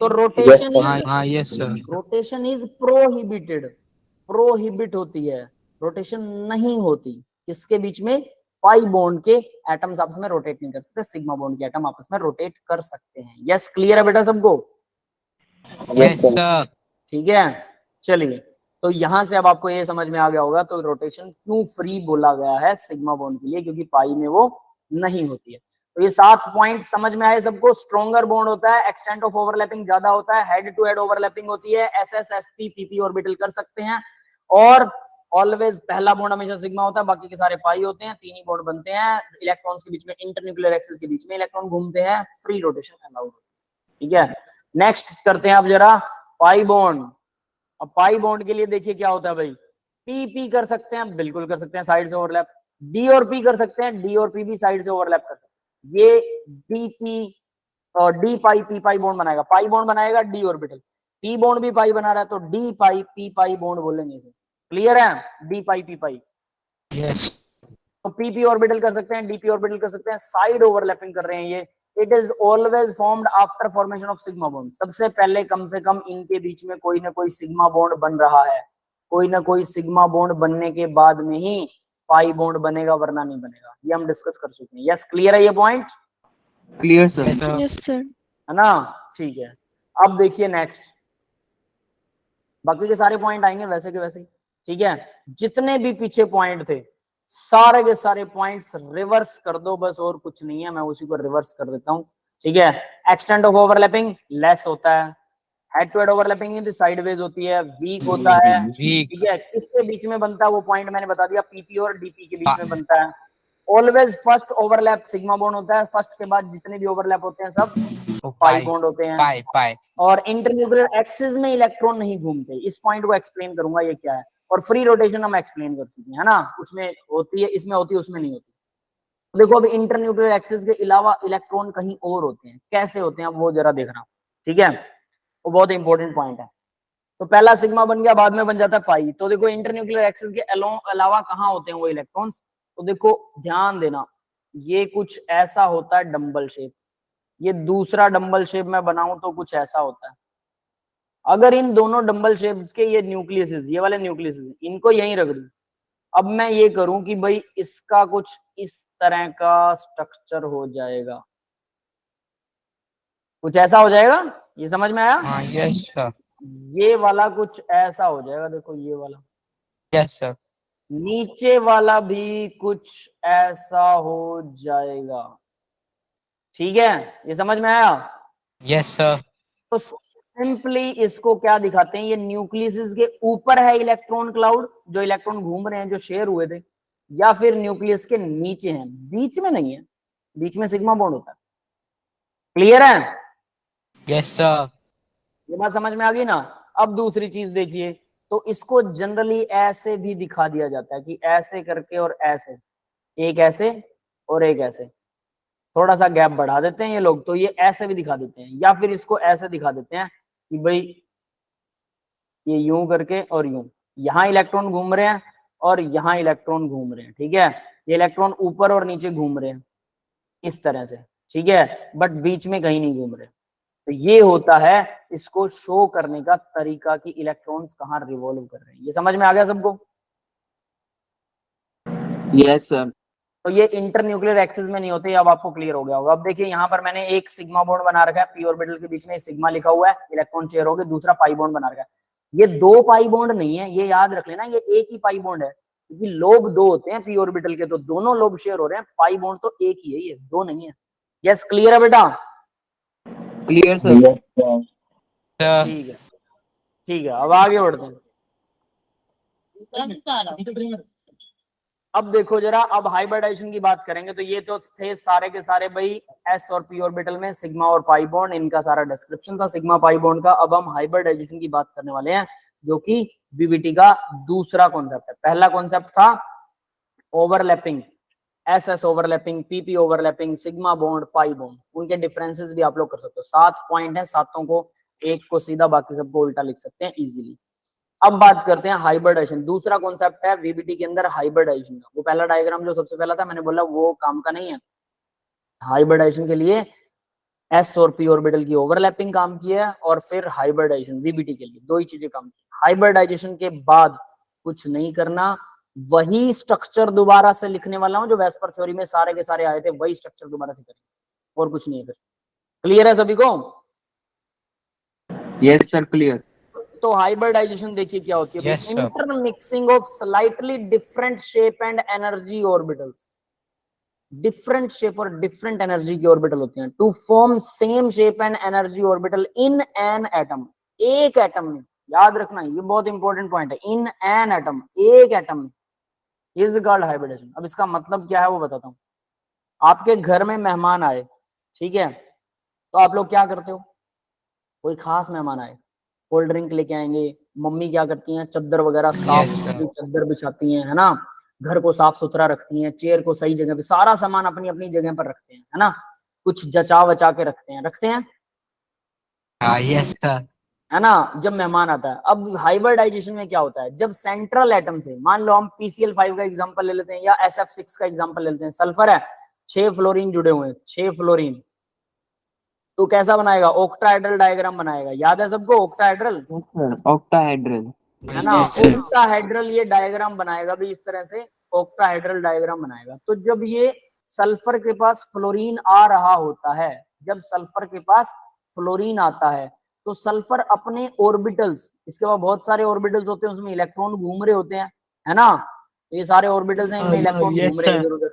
तो रोटेशन हाँ, yes, sir. Rotation is prohibited, prohibit होती है, रोटेशन नहीं होती। किसके बीच में? पाई बॉन्ड के एटम्स आपस में रोटेट नहीं कर सकते, सिग्मा बॉन्ड के एटम आपस में रोटेट कर सकते हैं। यस, क्लियर है बेटा सबको? Yes, sir. ठीक है, चलिए। तो यहां से अब आपको ये समझ में आ गया होगा तो रोटेशन क्यों फ्री बोला गया है सिग्मा बॉन्ड के लिए, क्योंकि पाई में वो नहीं होती है। तो ये 7 पॉइंट समझ में आए सबको। स्ट्रॉन्गर बॉन्ड होता है, एक्सटेंट ऑफ ओवरलैपिंग ज्यादा होता है, हेड टू हेड ओवरलैपिंग होती है, एसएस एसपी पीपी ऑर्बिटल कर सकते हैं, और ऑलवेज पहला बॉन्ड हमेशा सिग्मा होता है, बाकी के सारे पाई होते हैं। 3 ही बॉन्ड बनते हैं इलेक्ट्रॉन्स के बीच में, इंटरन्यूक्लियर एक्सिस के बीच में इलेक्ट्रॉन घूमते हैं, फ्री रोटेशन अलाउड होती है। ठीक है, नेक्स्ट करते हैं अब जरा पाई बॉन्ड। अब पाई बॉन्ड के लिए देखिए क्या होता है भाई, पी पी कर सकते हैं, बिल्कुल कर सकते हैं, साइड से ओवरलैप। डी और पी कर सकते हैं, डी और पी भी साइड से ओवरलैप कर सकते हैं। ये डी पी और डी पाई पी पाई बॉन्ड बनाएगा, पाई बॉन्ड बनाएगा डी ऑर्बिटल, पी बॉन्ड भी पाई बना रहा है तो डी पाई पी पाई बॉन्ड बोलेंगे इसे। क्लियर है, डी पाई पी पाई। Yes. तो पीपी ऑर्बिटल कर सकते हैं, डीपी ऑर्बिटल कर सकते हैं, साइड ओवरलैपिंग कर रहे हैं ये। It is always formed after formation of sigma bond. सबसे पहले कम से कम इनके बीच में कोई ना कोई सिग्मा बॉन्ड बन रहा है, कोई ना कोई सिग्मा बॉन्ड बनने के बाद में ही पाई बॉन्ड बनेगा, वरना नहीं बनेगा। ये हम डिस्कस कर चुके हैं। यस, क्लियर है ये point? Clear, sir. Yes, sir. Yes, sir. है ना? ठीक है, अब देखिए नेक्स्ट, बाकी के सारे पॉइंट आएंगे वैसे के वैसे ही। ठीक है, जितने भी पीछे पॉइंट थे सारे के सारे पॉइंट्स रिवर्स कर दो बस, और कुछ नहीं है, मैं उसी को रिवर्स कर देता हूं। ठीक है, एक्सटेंट ऑफ ओवरलैपिंग लेस होता है, head to head overlapping sideways होती है, वीक होता है। Weak. ठीक है, किसके बीच में बनता है वो पॉइंट मैंने बता दिया, पीपी और डीपी के बीच में बनता है। Always first overlap sigma bond होता है, फर्स्ट के बाद जितने भी ओवरलैप होते हैं सब Oh, पाई pi. बॉन्ड होते हैं। Pi. Pi. और इंटरन्यूक्लियर एक्सिस में इलेक्ट्रॉन नहीं घूमते, इस पॉइंट को एक्सप्लेन करूंगा ये क्या है। और फ्री रोटेशन हम एक्सप्लेन कर चुके हैं, है ना, उसमें होती है, इसमें होती है, उसमें नहीं होती। देखो अभी इंटरन्यूक्लियर एक्सिस के अलावा इलेक्ट्रॉन कहीं और होते हैं, कैसे होते हैं अब वो जरा देखना। ठीक है, वो बहुत इंपॉर्टेंट पॉइंट है। तो पहला सिग्मा बन गया, बाद में बन जाता है पाई। तो देखो इंटरन्यूक्लियर एक्सिस के अलावा कहाँ होते हैं वो इलेक्ट्रॉन्स, तो देखो ध्यान देना, ये कुछ ऐसा होता है डंबल शेप, ये दूसरा डंबल शेप मैं बनाऊं तो कुछ ऐसा होता है। अगर इन दोनों डंबल शेप्स के ये न्यूक्लियस, ये वाले न्यूक्लियस इनको यहीं रख दूं, अब मैं ये करूं कि भाई इसका कुछ इस तरह का स्ट्रक्चर हो जाएगा, कुछ ऐसा हो जाएगा, ये समझ में आया? हाँ, yes, sir. ये वाला कुछ ऐसा हो जाएगा, देखो ये वाला, Yes, sir. नीचे वाला भी कुछ ऐसा हो जाएगा। ठीक है, ये समझ में आया? Yes, sir. तो सिंपली इसको क्या दिखाते हैं, ये न्यूक्लियस के ऊपर है इलेक्ट्रॉन क्लाउड, जो इलेक्ट्रॉन घूम रहे हैं, जो शेयर हुए थे, या फिर न्यूक्लियस के नीचे हैं, बीच में नहीं है, बीच में सिग्मा बॉन्ड होता है। क्लियर है? Yes, sir. ये बात समझ में आ गई ना? अब दूसरी चीज देखिए, तो इसको जनरली ऐसे भी दिखा दिया जाता है कि ऐसे करके और ऐसे, एक ऐसे और एक ऐसे, थोड़ा सा गैप बढ़ा देते हैं ये लोग, तो ये ऐसे भी दिखा देते हैं, या फिर इसको ऐसे दिखा देते हैं कि भाई ये यूं करके और यूं, यहां इलेक्ट्रॉन घूम रहे हैं और यहां इलेक्ट्रॉन घूम रहे हैं। ठीक है, ये इलेक्ट्रॉन ऊपर और नीचे घूम रहे हैं इस तरह से। ठीक है, बट बीच में कहीं नहीं घूम रहे। तो ये होता है इसको शो करने का तरीका कि इलेक्ट्रॉन्स कहाँ रिवॉल्व कर रहे हैं। ये समझ में आ गया सबको? Yes, sir. तो ये इंटरन्यूक्लियर एक्सिस में नहीं होते, अब आपको क्लियर हो गया होगा। अब देखिए यहाँ पर मैंने एक सिग्मा बॉन्ड बना रखा है, पी ऑर्बिटल के बीच में सिग्मा लिखा हुआ है, इलेक्ट्रॉन शेयर हो गए, दूसरा पाई बॉन्ड बना रखा है। ये 2 पाई बॉन्ड नहीं है, ये याद रख लेना, ये एक ही पाई बॉन्ड है, क्योंकि लोब 2 होते हैं पी ऑर्बिटल के, तो दोनों लोब शेयर हो रहे हैं, पाई बॉन्ड तो एक ही है, ये 2 नहीं है। यस, क्लियर है बेटा? Clear, sir. Sir. ठीक है, ठीक है, अब आगे बढ़ते हैं। अब देखो जरा, अब हाइब्रिडाइजेशन की बात करेंगे। तो ये तो थे सारे के सारे भाई एस और पी ऑर्बिटल में सिग्मा और पाई बॉन्ड, इनका सारा डिस्क्रिप्शन था सिग्मा पाई बॉन्ड का। अब हम हाइब्रिडाइजेशन की बात करने वाले हैं, जो कि वीबीटी का दूसरा कॉन्सेप्ट है। पहला कॉन्सेप्ट था overlapping, s s overlapping, PP overlapping, sigma bond, pi bond, उनके डिफरेंसेस भी आप लोग कर सकते हो। 7 पॉइंट है, सातों को एक को सीधा बाकी सबको उल्टा लिख सकते हैं इजीली। अब बात करते हैं हाइब्रिडाइजेशन, दूसरा कॉन्सेप्ट है वीबीटी के अंदर हाइब्रिडाइजेशन का। वो पहला डायग्राम जो सबसे पहला था मैंने बोला वो काम का नहीं है। हाइब्रिडाइजेशन के लिए एस और पी ऑर्बिटल की ओवरलैपिंग काम की है, और फिर हाइब्रिडाइजेशन वीबीटी के लिए 2 ही चीजें काम की। हाइब्रिडाइजेशन के बाद कुछ नहीं करना, वही स्ट्रक्चर दोबारा से लिखने वाला हूं जो वेस्पर थ्योरी में सारे के सारे आए थे, वही स्ट्रक्चर दोबारा से करेंगे, और कुछ नहीं है। फिर क्लियर है सभी को? Yes, sir. Clear. तो हाइब्रिडाइजेशन देखिए क्या होती है, Yes, sir. Intermixing of slightly different shape and energy orbitals. Different shape और डिफरेंट एनर्जी की ऑर्बिटल होती हैं to form same shape and energy orbital in an atom. एक एटम में, याद रखना ये बहुत इंपॉर्टेंट पॉइंट है, इन एन एटम, एक एटम में, इज कॉल्ड हाइब्रिडेशन। अब इसका मतलब क्या है वो बताता हूँ। आपके घर में मेहमान आए, ठीक है, तो आप लोग क्या करते हो, कोई खास मेहमान आए, कोल्ड ड्रिंक लेके आएंगे, मम्मी क्या करती हैं, चादर वगैरह साफ Yes, सुथरी sir. चादर बिछाती हैं, है ना, घर को साफ सुथरा रखती हैं, चेयर को सही जगह पे, सारा सामान अपनी अपनी जगह पर रखते हैं, है ना, कुछ जचा वचा के रखते हैं, Yes, sir. है ना, जब मेहमान आता है। अब हाइब्रिडाइजेशन में क्या होता है, जब सेंट्रल एटम से, मान लो हम PCl5 का एग्जांपल ले लेते हैं या SF6 का एग्जांपल ले लेते हैं, सल्फर है, 6 फ्लोरीन जुड़े हुए हैं, 6 फ्लोरीन, तो कैसा बनाएगा, ऑक्टाहेड्रल डायग्राम बनाएगा, याद है सबको ऑक्टाहेड्रल, Yes, sir. Octahedral. है ना, Yes, sir. ऑक्टाहेड्रल ये डायग्राम बनाएगा भी, इस तरह से ऑक्टाहेड्रल डायग्राम बनाएगा। तो जब ये सल्फर के पास फ्लोरीन आ रहा होता है, जब सल्फर के पास फ्लोरीन आता है, तो सल्फर अपने ऑर्बिटल्स, इसके बाद बहुत सारे ऑर्बिटल्स होते हैं, उसमें इलेक्ट्रॉन घूम रहे होते हैं, है ना, ये सारे ऑर्बिटल्स हैं, इनमें इलेक्ट्रॉन Yes, घूम रहे हैं sir. इधर उधर।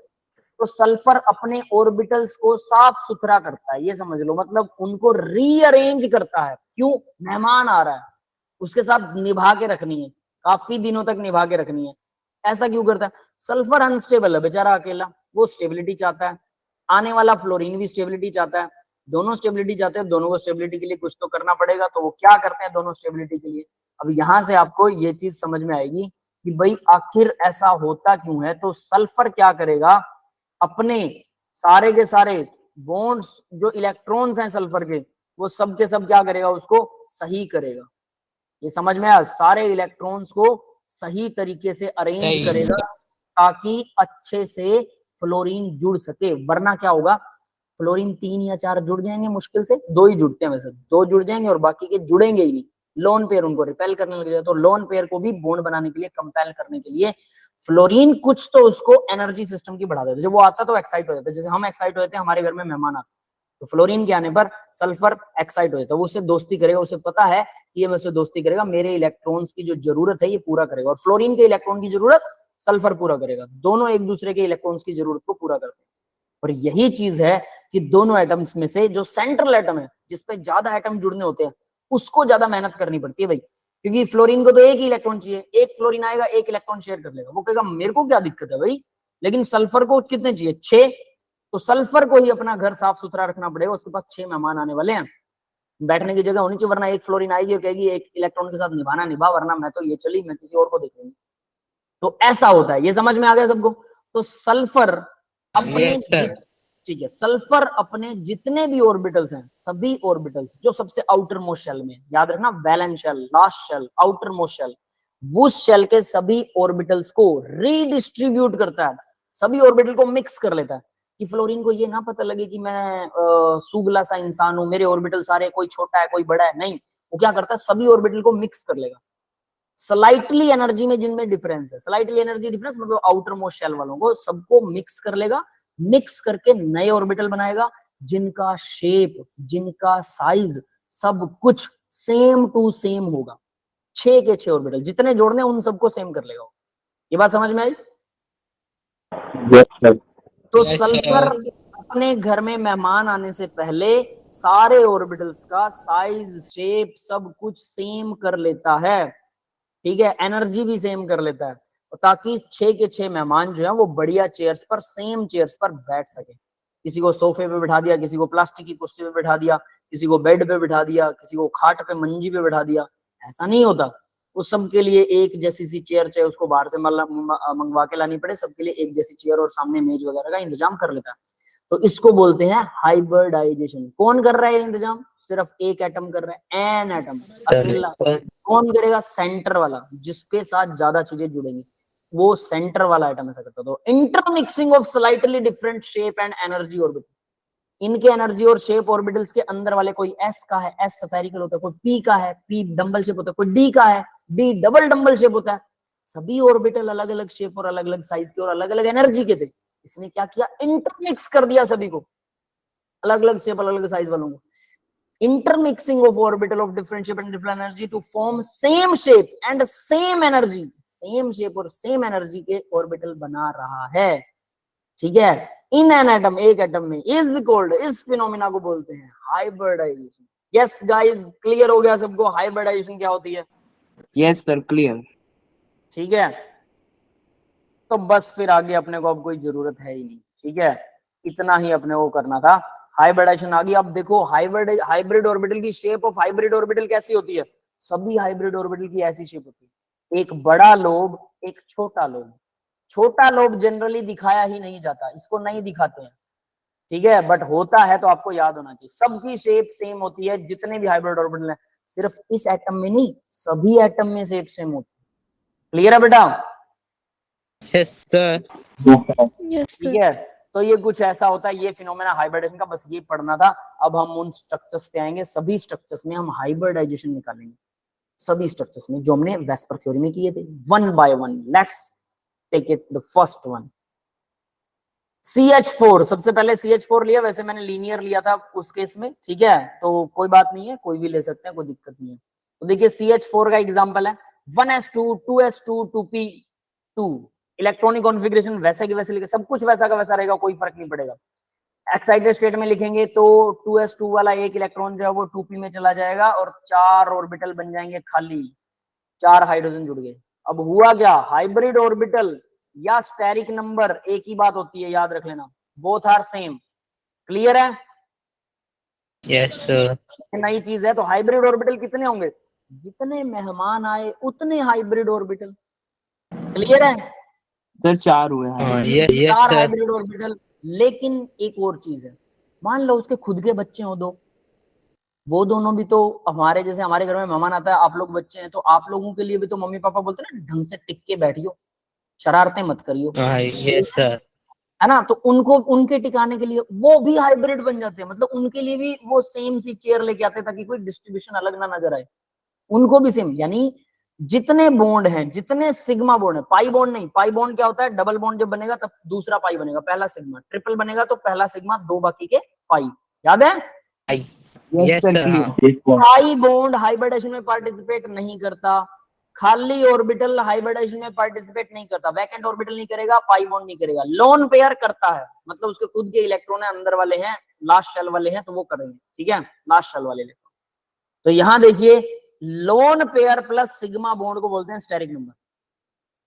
तो सल्फर अपने ऑर्बिटल्स को साफ सुथरा करता है, ये समझ लो, मतलब उनको रीअरेंज करता है। क्यों, मेहमान आ रहा है, उसके साथ निभा के रखनी है, काफी दिनों तक निभा के रखनी है। ऐसा क्यों करता है, सल्फर अनस्टेबल है बेचारा अकेला, वो स्टेबिलिटी चाहता है, आने वाला फ्लोरीन भी स्टेबिलिटी चाहता है, दोनों स्टेबिलिटी चाहते हैं, दोनों को स्टेबिलिटी के लिए कुछ तो करना पड़ेगा, तो वो क्या करते हैं दोनों स्टेबिलिटी के लिए। अब यहां से आपको ये चीज समझ में आएगी कि भाई आखिर ऐसा होता क्यों है। तो सल्फर क्या करेगा, अपने सारे के सारे बॉन्ड्स, जो इलेक्ट्रॉन्स हैं सल्फर के, वो सब के सब क्या करेगा, उसको सही करेगा। ये समझ में आया, सारे इलेक्ट्रॉन्स को सही तरीके से अरेंज सही। करेगा ताकि अच्छे से फ्लोरीन जुड़ सके। वरना क्या होगा, फ्लोरीन 3 या 4 जुड़ जाएंगे, मुश्किल से 2 ही जुड़ते हैं, वैसे 2 जुड़ जाएंगे और बाकी के जुड़ेंगे ही नहीं, लोन पेयर उनको रिपेल करने लग जाए। तो लोन पेयर को भी बॉन्ड बनाने के लिए, कंपेल करने के लिए फ्लोरीन कुछ तो उसको एनर्जी सिस्टम की बढ़ा देता है। जब वो आता तो एक्साइट हो जाता है, जैसे हम एक्साइट हो जाते हैं, हमारे घर में मेहमान आते, तो फ्लोरीन के आने पर सल्फर एक्साइट हो जाता है, वो उससे दोस्ती करेगा, उसे पता है कि ये मुझसे दोस्ती करेगा, मेरे इलेक्ट्रॉन्स की जो जरूरत है ये पूरा करेगा, और फ्लोरीन के इलेक्ट्रॉन की जरूरत सल्फर पूरा करेगा, दोनों एक दूसरे के इलेक्ट्रॉन्स की जरूरत को पूरा करते हैं। और यही चीज है कि दोनों एटम्स में से जो सेंट्रल एटम है, जिसपे ज्यादा एटम जुड़ने होते हैं, उसको ज्यादा मेहनत करनी पड़ती है भाई, क्योंकि फ्लोरीन को तो एक ही इलेक्ट्रॉन चाहिए, एक फ्लोरीन आएगा एक इलेक्ट्रॉन शेयर कर लेगा, वो कहेगा मेरे को क्या दिक्कत है भाई, लेकिन सल्फर को कितने चाहिए, 6, तो सल्फर को ही अपना घर साफ सुथरा रखना पड़ेगा, उसके पास 6 मेहमान आने वाले हैं, बैठने की जगह होनी चाहिए, वरना एक फ्लोरीन आएगी और कहेगी एक इलेक्ट्रॉन के साथ निभाना निभा, वरना मैं तो ये चली, मैं किसी और को देख लूंगी। तो ऐसा होता है, ये समझ में आ गया सबको। तो सल्फर अपने Yes, sir. ठीक है, सल्फर अपने जितने भी ऑर्बिटल्स हैं, सभी ऑर्बिटल्स जो सबसे आउटर मोस्ट शेल में, याद रखना, valence shell, last shell, outermost shell, उस शेल के सभी ऑर्बिटल्स को रीडिस्ट्रीब्यूट करता है, सभी ऑर्बिटल को मिक्स कर लेता है, कि फ्लोरीन को ये ना पता लगे कि मैं सुगला सा इंसान हूं, मेरे ऑर्बिटल सारे, कोई छोटा है कोई बड़ा है, नहीं, वो क्या करता है, सभी ऑर्बिटल को मिक्स कर लेगा। स्लाइटली एनर्जी में जिनमें डिफरेंस है, स्लाइटली एनर्जी डिफरेंस मतलब आउटर मोस्ट शेल वालों को सबको मिक्स कर लेगा, मिक्स करके नए ऑर्बिटल बनाएगा, जिनका शेप, जिनका साइज, सब कुछ सेम टू सेम होगा। 6 के 6 ऑर्बिटल जितने जोड़ने उन सबको सेम कर लेगा। ये बात समझ में आई? Yes, sir. तो Yes, सल्फर sir. अपने घर में मेहमान आने से पहले सारे ऑर्बिटल्स का साइज, शेप, सब कुछ सेम कर लेता है, ठीक है, एनर्जी भी सेम कर लेता है, ताकि 6 के 6 मेहमान जो है वो बढ़िया चेयर्स पर, सेम चेयर्स पर बैठ सके। किसी को सोफे पे बिठा दिया, किसी को प्लास्टिक की कुर्सी पे बिठा दिया, किसी को बेड पे बिठा दिया, किसी को खाट पे, मंजी पे बिठा दिया, ऐसा नहीं होता। उस सब के लिए एक जैसी सी चेयर, चाहे उसको बाहर से मंगवा के लानी पड़े, सबके लिए एक जैसी चेयर और सामने मेज वगैरह का इंतजाम कर लेता है। तो इसको बोलते हैं हाइब्रिडाइजेशन। कौन कर रहा है इंतजाम? सिर्फ एक एटम कर रहा है, एन एटम, अकेला। कौन करेगा? सेंटर वाला, जिसके साथ ज्यादा चीजें जुड़ेंगी, वो सेंटर वाला एटम ऐसा करता है। तो intermixing of slightly different shape and energy orbital, इनके एनर्जी और शेप ऑर्बिटल्स के अंदर वाले, कोई एस का है, एस स्फेरिकल होता है, कोई पी का है, पी डंबल शेप होता है, कोई डी का है, डी डबल डंबल शेप होता है। सभी ऑर्बिटल अलग अलग शेप और अलग अलग साइज के और अलग अलग एनर्जी के थे। इसने क्या किया? इंटरमिक्स कर दिया सभी को, अलग अलग शेप अलग अलग साइज वालों को। intermixing of orbital of different shape and different energy to form same shape and same energy, same shape और सेम एनर्जी के ऑर्बिटल बना रहा है, ठीक है, इन एन एटम, एक एटम में, इज कॉल्ड, इस फिनोमिना को बोलते हैं हाइब्रिडाइजेशन। यस गाइस, क्लियर हो गया सबको हाइब्रिडाइजेशन क्या होती है? Yes sir, clear. ठीक है, तो बस फिर आगे अपने को अब कोई जरूरत है ही नहीं, ठीक है, इतना ही अपने को करना था। हाइब्रिडाइजेशन आ गई। अब देखो हाइब्रिड ऑर्बिटल की शेप ऑफ हाइब्रिड ऑर्बिटल कैसी होती है? सभी हाइब्रिड ऑर्बिटल की ऐसी शेप होती है, एक बड़ा लोब, एक छोटा लोब। छोटा लोब जनरली दिखाया ही नहीं जाता, इसको नहीं दिखाते हैं, ठीक है, बट होता है तो आपको याद होना चाहिए। सबकी शेप सेम होती है, जितने भी हाइब्रिड ऑर्बिटल हैं, सिर्फ इस एटम में नहीं, सभी एटम में शेप सेम होती है। क्लियर है बेटा? Yes, sir. Yes, ठीक sir. है, तो ये कुछ ऐसा होता है, ये फिनोमेना हाइब्रिडाइजेशन का, बस ये पढ़ना था। अब हम उन स्ट्रक्चर्स पे आएंगे, सभी स्ट्रक्चर्स में हम हाइब्रिडाइजेशन निकालेंगे, सभी स्ट्रक्चर्स में जो हमने वेस्पर थ्योरी में किए थे, one by one. Let's take it the first one, CH4। सबसे पहले CH4 लिया, वैसे मैंने लीनियर लिया था उस केस में, ठीक है, तो कोई बात नहीं है, कोई भी ले सकते हैं, कोई दिक्कत नहीं है। तो देखिए CH4 का एग्जांपल है 1s2 2s2 2p2। Electronic configuration वैसे की वैसे लिखे, सब कुछ वैसा का वैसा रहेगा, कोई फर्क नहीं पड़ेगा। एक्साइटेड स्टेट में लिखेंगे तो 2s2 वाला एक इलेक्ट्रॉन जो है वो 2p में चला जाएगा और 4 ऑर्बिटल बन जाएंगे खाली, 4 हाइड्रोजन जुड़ गए। अब हुआ क्या, हाइब्रिड ऑर्बिटल या स्टेरिक नंबर एक ही बात होती है, याद रख लेना, बोथ आर सेम। क्लियर है? Yes, sir. नई चीज है। तो हाइब्रिड ऑर्बिटल कितने होंगे? जितने मेहमान आए उतने हाइब्रिड ऑर्बिटल। क्लियर है? सर 4 हुए हैं। Yes, 4 sir. Hybrid orbital. लेकिन एक और चीज है, मान लो उसके खुद के बच्चे हो दो, वो दोनों भी तो हमारे जैसे, हमारे घर में मेहमान आता है, आप लोग बच्चे हैं, तो आप लोगों के लिए भी तो मम्मी पापा बोलते हैं ना, ढंग से टिक के बैठियो, शरारतें मत करियो, Yes, sir. है ना। तो उनको, उनके टिकाने के लिए वो भी हाइब्रिड बन जाते हैं, मतलब उनके लिए भी वो सेम सी चेयर लेके आते हैं ताकि कोई डिस्ट्रीब्यूशन अलग ना नजर आए, उनको भी सेम। यानी जितने बॉन्ड हैं, जितने सिग्मा बॉन्ड है, पाई बॉन्ड नहीं, पाई बॉन्ड क्या होता है, डबल बॉन्ड जब बनेगा तब दूसरा पाई बनेगा, पहला सिग्मा, ट्रिपल बनेगा तो पहला सिग्मा, दो बाकी के पाई, याद है? Yes, sir, sir. clear. Pi bond hybridization में पार्टिसिपेट नहीं करता, खाली ऑर्बिटल हाइब्रिडेशन में पार्टिसिपेट नहीं करता, वैकेंट ऑर्बिटल नहीं करेगा, पाई बॉन्ड नहीं करेगा। लोन पेयर करता है, मतलब उसके खुद के इलेक्ट्रॉन है, अंदर वाले हैं, लास्ट शेल वाले हैं, तो वो करेंगे, ठीक है, लास्ट शेल वाले इलेक्ट्रॉन। तो यहां देखिए, lone pair plus sigma bond को बोलते हैं स्टेरिक नंबर,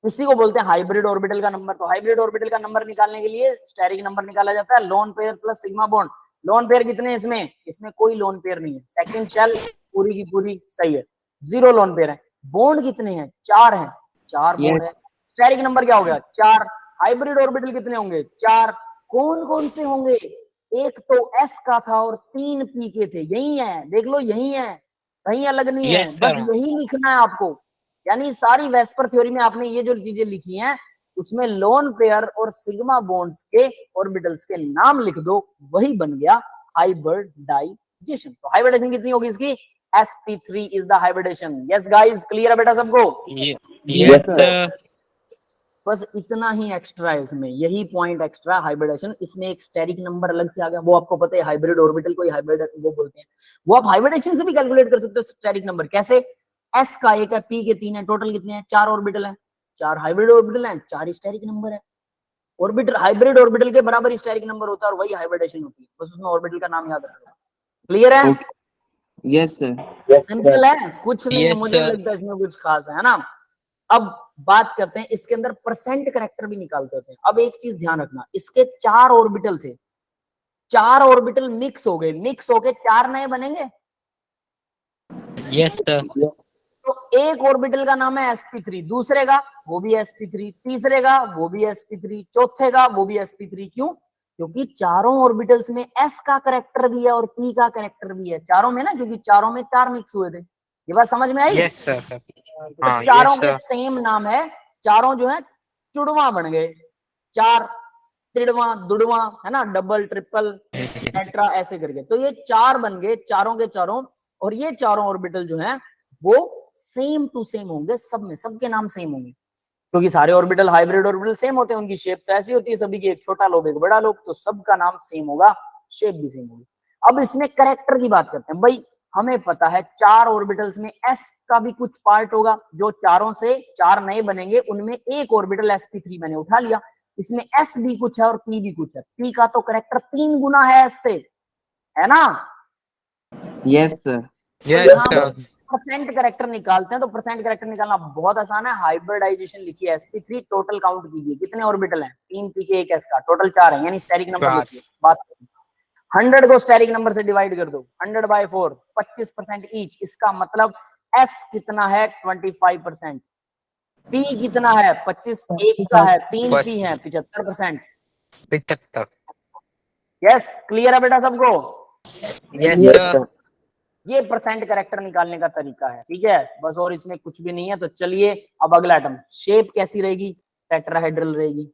इसी को बोलते हैं हाइब्रिड ऑर्बिटल का नंबर। तो हाइब्रिड ऑर्बिटल का नंबर निकालने के लिए स्टेरिक नंबर निकाला जाता है, lone pair plus sigma bond. Lone pair कितने हैं इसमें? इसमें कोई लोन पेयर नहीं है, सेकंड शेल पूरी की पूरी सही है, 0 लोन पेयर है। बॉन्ड कितने हैं? 4 हैं, 4 बॉन्ड है। स्टेरिक नंबर क्या हो गया? 4। हाइब्रिड ऑर्बिटल कितने होंगे? 4। कौन कौन से होंगे? एक तो S का था और 3 P के थे, यही है, देख लो, यही है, कहीं अलग नहीं है, Yes, बस sir. यही लिखना है आपको। यानी सारी वेस्पर थ्योरी में आपने ये जो चीजें लिखी हैं, उसमें लोन पेयर और सिग्मा बॉन्ड्स के ऑर्बिटल्स के नाम लिख दो, वही बन गया हाइब्रिडाइजेशन। तो हाइब्रिडाइजेशन कितनी होगी इसकी? sp3 is the hybridization. Yes guys, clear है बेटा सबको? Yes, sir. बस इतना ही एक्स्ट्रा है इसमें, यही पॉइंट एक्स्ट्रा हाइब्रिडेशन। इसमें एक स्टेरिक नंबर अलग से आ गया, वो आपको पता है, हाइब्रिड ऑर्बिटल को हाइब्रिड वो बोलते हैं, वो आप हाइब्रिडेशन से भी कैलकुलेट कर सकते हो स्टेरिक नंबर। कैसे? S का 1 है, P के 3 है, टोटल कितने हैं? 4 ऑर्बिटल हैं, 4 हाइब्रिड ऑर्बिटल हैं, 4 स्टेरिक नंबर है। ऑर्बिटल, हाइब्रिड ऑर्बिटल के बराबर स्टेरिक नंबर होता है और वही हाइब्रिडेशन होती है, बस उसमें ऑर्बिटल का नाम याद रखना। क्लियर है? Yes sir. सिंपल है, कुछ नहीं है, Yes, मुझे sir. लगता है इसमें कुछ खास है ना। अब बात करते हैं, इसके अंदर परसेंट करेक्टर भी निकालते होते हैं। अब एक चीज ध्यान रखना, इसके 4 ऑर्बिटल थे, 4 ऑर्बिटल मिक्स हो गए, मिक्स होके 4 नए बनेंगे। Yes, sir. तो एक ऑर्बिटल का नाम है sp3, दूसरे का वो भी sp3, तीसरे का वो भी sp3, चौथे का वो भी sp3। क्यों? क्योंकि चारों ऑर्बिटल्स में s का करेक्टर भी है और p का करेक्टर भी है, चारों में ना, क्योंकि चारों में 4 मिक्स हुए थे। ये बात समझ में आई? Yes, sir. तो हाँ, चारों yes, के sir. सेम नाम है, चारों जो है चुड़वा बन गए, 4 तिड़वा दुड़वा, है ना, डबल ट्रिपल टेट्रा ऐसे करके, तो ये 4 बन गए, चारों के चारों। और ये चारों ऑर्बिटल जो हैं वो सेम टू सेम होंगे, सब में, सबके नाम सेम होंगे, क्योंकि सारे ऑर्बिटल हाइब्रिड ऑर्बिटल सेम होते हैं, उनकी शेप तो ऐसी होती है सभी की, एक छोटा लोब एक बड़ा लोब, तो सबका नाम सेम होगा, शेप भी सेम होगी। अब इसमें करेक्टर की बात करते हैं भाई। हमें पता है 4 ऑर्बिटल्स में s का भी कुछ पार्ट होगा, जो चारों से 4 नए बनेंगे उनमें एक ऑर्बिटल sp3 मैंने उठा लिया। इसमें s भी कुछ है और p भी कुछ है। p का तो करेक्टर 3 गुना है s से, है ना? Yes, sir. Yes, यहाँ sir. परसेंट करेक्टर निकालते हैं, तो परसेंट करेक्टर निकालना बहुत आसान है। हाइब्रिडाइजेशन लिखिए sp3, टोटल काउंट कीजिए कितने ऑर्बिटल हैं, 3 p के 1 s का, टोटल 4 है, यानी स्टेरिक नंबर 4. लिखिए। बात 100 को स्टेरिक नंबर से डिवाइड कर दो, 100 बाय 4, 25% ईच। इसका मतलब s कितना है, 25%। p कितना है, 25 एक का है, 3 p है, 75%। 75. यस, क्लियर है बेटा सबको? Yes, Yes, sir. sir. ये परसेंट करेक्टर निकालने का तरीका है, ठीक है बस, और इसमें कुछ भी नहीं है। तो चलिए अब अगला आइटम, शेप कैसी रहेगी, टेट्राहेड्रल रहेगी,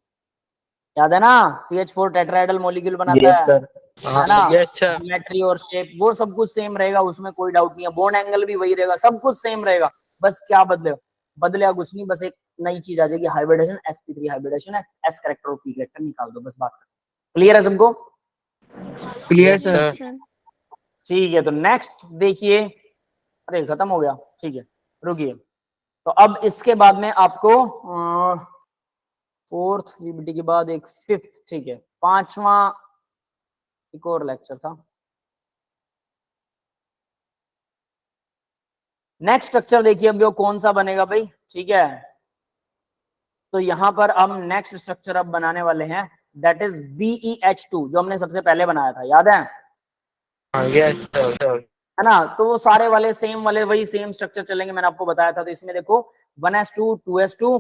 याद है ना? CH4 टेट्राहेड्रल मॉलिक्यूल बनाता Yes, है sir. है ना? Yes, sir. ज्योमेट्री और शेप वो सब कुछ सेम रहेगा, उसमें कोई डाउट नहीं है। बॉन्ड एंगल भी वही रहेगा, सब कुछ सेम रहेगा। बस क्या बदलेगा कुछ नहीं, बस एक नई चीज आ जाएगी, हाइब्रिडेशन। sp3 हाइब्रिडेशन है, s करेक्टर और p करेक्टर निकाल दो, बस बात। क्लियर है सबको? Clear, Yes, sir. sir. ठीक है, तो नेक्स्ट देखिए। अरे खत्म हो गया, ठीक है रुकिए। तो अब इसके बाद में आपको 4th VBT के बाद एक 5th, ठीक है 5वां एक और लेक्चर था। नेक्स्ट स्ट्रक्चर देखिए अब वो कौन सा बनेगा भाई, ठीक है? तो यहां पर हम नेक्स्ट स्ट्रक्चर अब बनाने वाले हैं, दैट इज BeH2, जो हमने सबसे पहले बनाया था, याद है? Yes, sir. है ना? तो वो सारे वाले सेम वाले वही सेम स्ट्रक्चर चलेंगे, मैंने आपको बताया था। तो इसमें देखो 1s2 2s2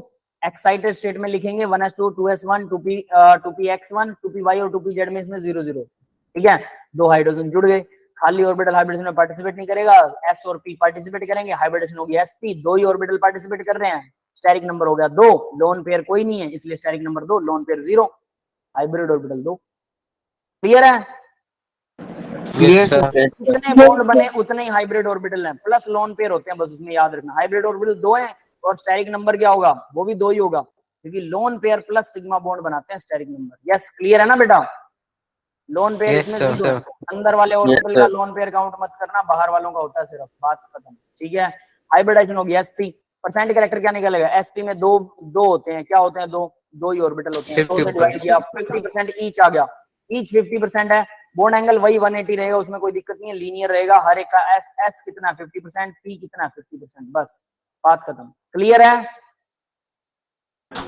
एक्साइटेड स्टेट में लिखेंगे, 1s2 2s1 2px1 2py और 2pz में इसमें 0 0, ठीक है? 2 हाइड्रोजन जुड़ गए, खाली ऑर्बिटल हाइब्रिडेशन में पार्टिसिपेट नहीं करेगा, s और p पार्टिसिपेट करेंगे, हाइब्रिडेशन होगी sp, 2 ही ऑर्बिटल पार्टिसिपेट कर रहे हैं, स्टेरिक नंबर हो गया 2, लोन पेयर कोई नहीं है इसलिए steric number 2, lone pair 0, hybrid orbital 2। Clear है? Clear, Yes, sir. sir. जितने बॉन्ड बने उतने ही हाइब्रिड ऑर्बिटल हैं, प्लस लोन पेयर होते हैं, बस उसमें याद रखना। हाइब्रिड ऑर्बिटल 2 है और स्टेरिक नंबर क्या होगा, वो भी 2 ही होगा, क्योंकि lone pair plus sigma bond बनाते हैं स्टेरिक नंबर। यस, क्लियर है ना बेटा? लोन पेयर Yes, इसमें sir. 0 है, अंदर वाले ऑर्बिटल का लोन पेयर काउंट मत करना, बाहर वालों का होता है सिर्फ, बात खत्म, ठीक है? हाइब्रिडाइजेशन होगी sp, परसेंट कैरेक्टर क्या निकलेगा, sp में दो होते हैं, क्या होते हैं, दो ही ऑर्बिटल होते हैं, 100 से डिवाइड किया 50% ईच आ गया, ईच 50% है। बॉन्ड एंगल वही 180 रहेगा, उसमें कोई दिक्कत नहीं है, लीनियर रहेगा, हर एक का s कितना 50%, p कितना 50%, बस बात खत्म। क्लियर है?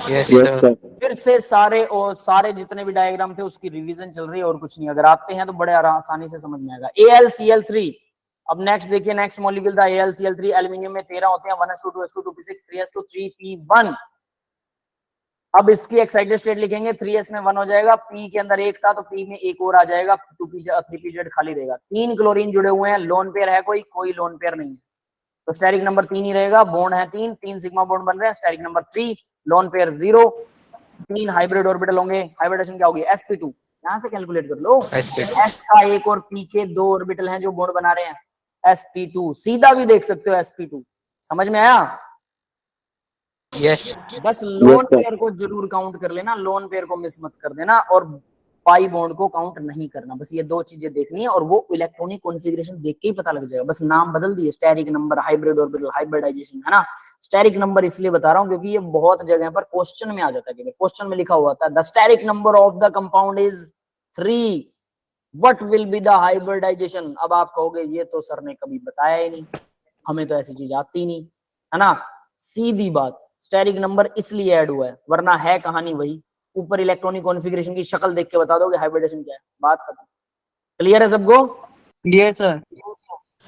Yes, sir. फिर से सारे जितने भी डायग्राम थे उसकी रिवीजन चल रही है और कुछ नहीं, अगर आते हैं तो बड़े आसानी से समझ में आएगा। AlCl3, अब नेक्स्ट देखिए, नेक्स्ट मॉलिक्यूल था AlCl3, एल्यूमिनियम में 13 होते हैं, 1s2 2s2 2p6 3s2 3p1। अब इसकी एक्साइटेड स्टेट लिखेंगे, 3s में 1 हो जाएगा, p के अंदर 1 था तो p में 1 और आ जाएगा, 3pz खाली रहेगा। 3 क्लोरीन जुड़े हुए हैं, लोन पेयर है कोई लोन पेयर नहीं है, तो स्टेरिक नंबर 3 ही रहेगा, बॉन्ड है 3 सिग्मा बॉन्ड बन रहे हैं, steric number 3, lone pair 0, 3 hybrid orbital होंगे, हाइब्रिडेशन क्या होगी sp2, यहां से कैलकुलेट कर लो, s का 1 और p के 2 ऑर्बिटल हैं जो बॉन्ड बना रहे हैं, sp2, सीधा भी देख सकते हो sp2, समझ में आया? Yes. बस लोन पेयर को जरूर काउंट कर लेना, लोन पेयर को मिस मत कर देना, और पाई बॉन्ड को काउंट नहीं करना, बस ये 2 चीजें देखनी है, और वो इलेक्ट्रॉनिक कॉन्फ़िगरेशन देख के ही पता लग जाएगा, बस नाम बदल दिए, steric number, hybrid orbital, hybridization, है ना? स्टेरिक नंबर इसलिए बता रहा हूं क्योंकि ये बहुत जगह पर क्वेश्चन में आ जाता है, क्वेश्चन में लिखा हुआ था the steric number of the compound is 3, what will be the hybridization. अब आप कहोगे ये तो सर ने कभी बताया ही नहीं, हमें तो ऐसी चीज आती नहीं, है ना? सीधी बात, स्टेरिक नंबर इसलिए ऐड हुआ है, वरना है कहानी वही, ऊपर इलेक्ट्रॉनिक कॉन्फ़िगरेशन की शक्ल देख के बता दोगे हाइब्रिडेशन क्या है, बात खत्म। क्लियर है सबको? Clear, sir.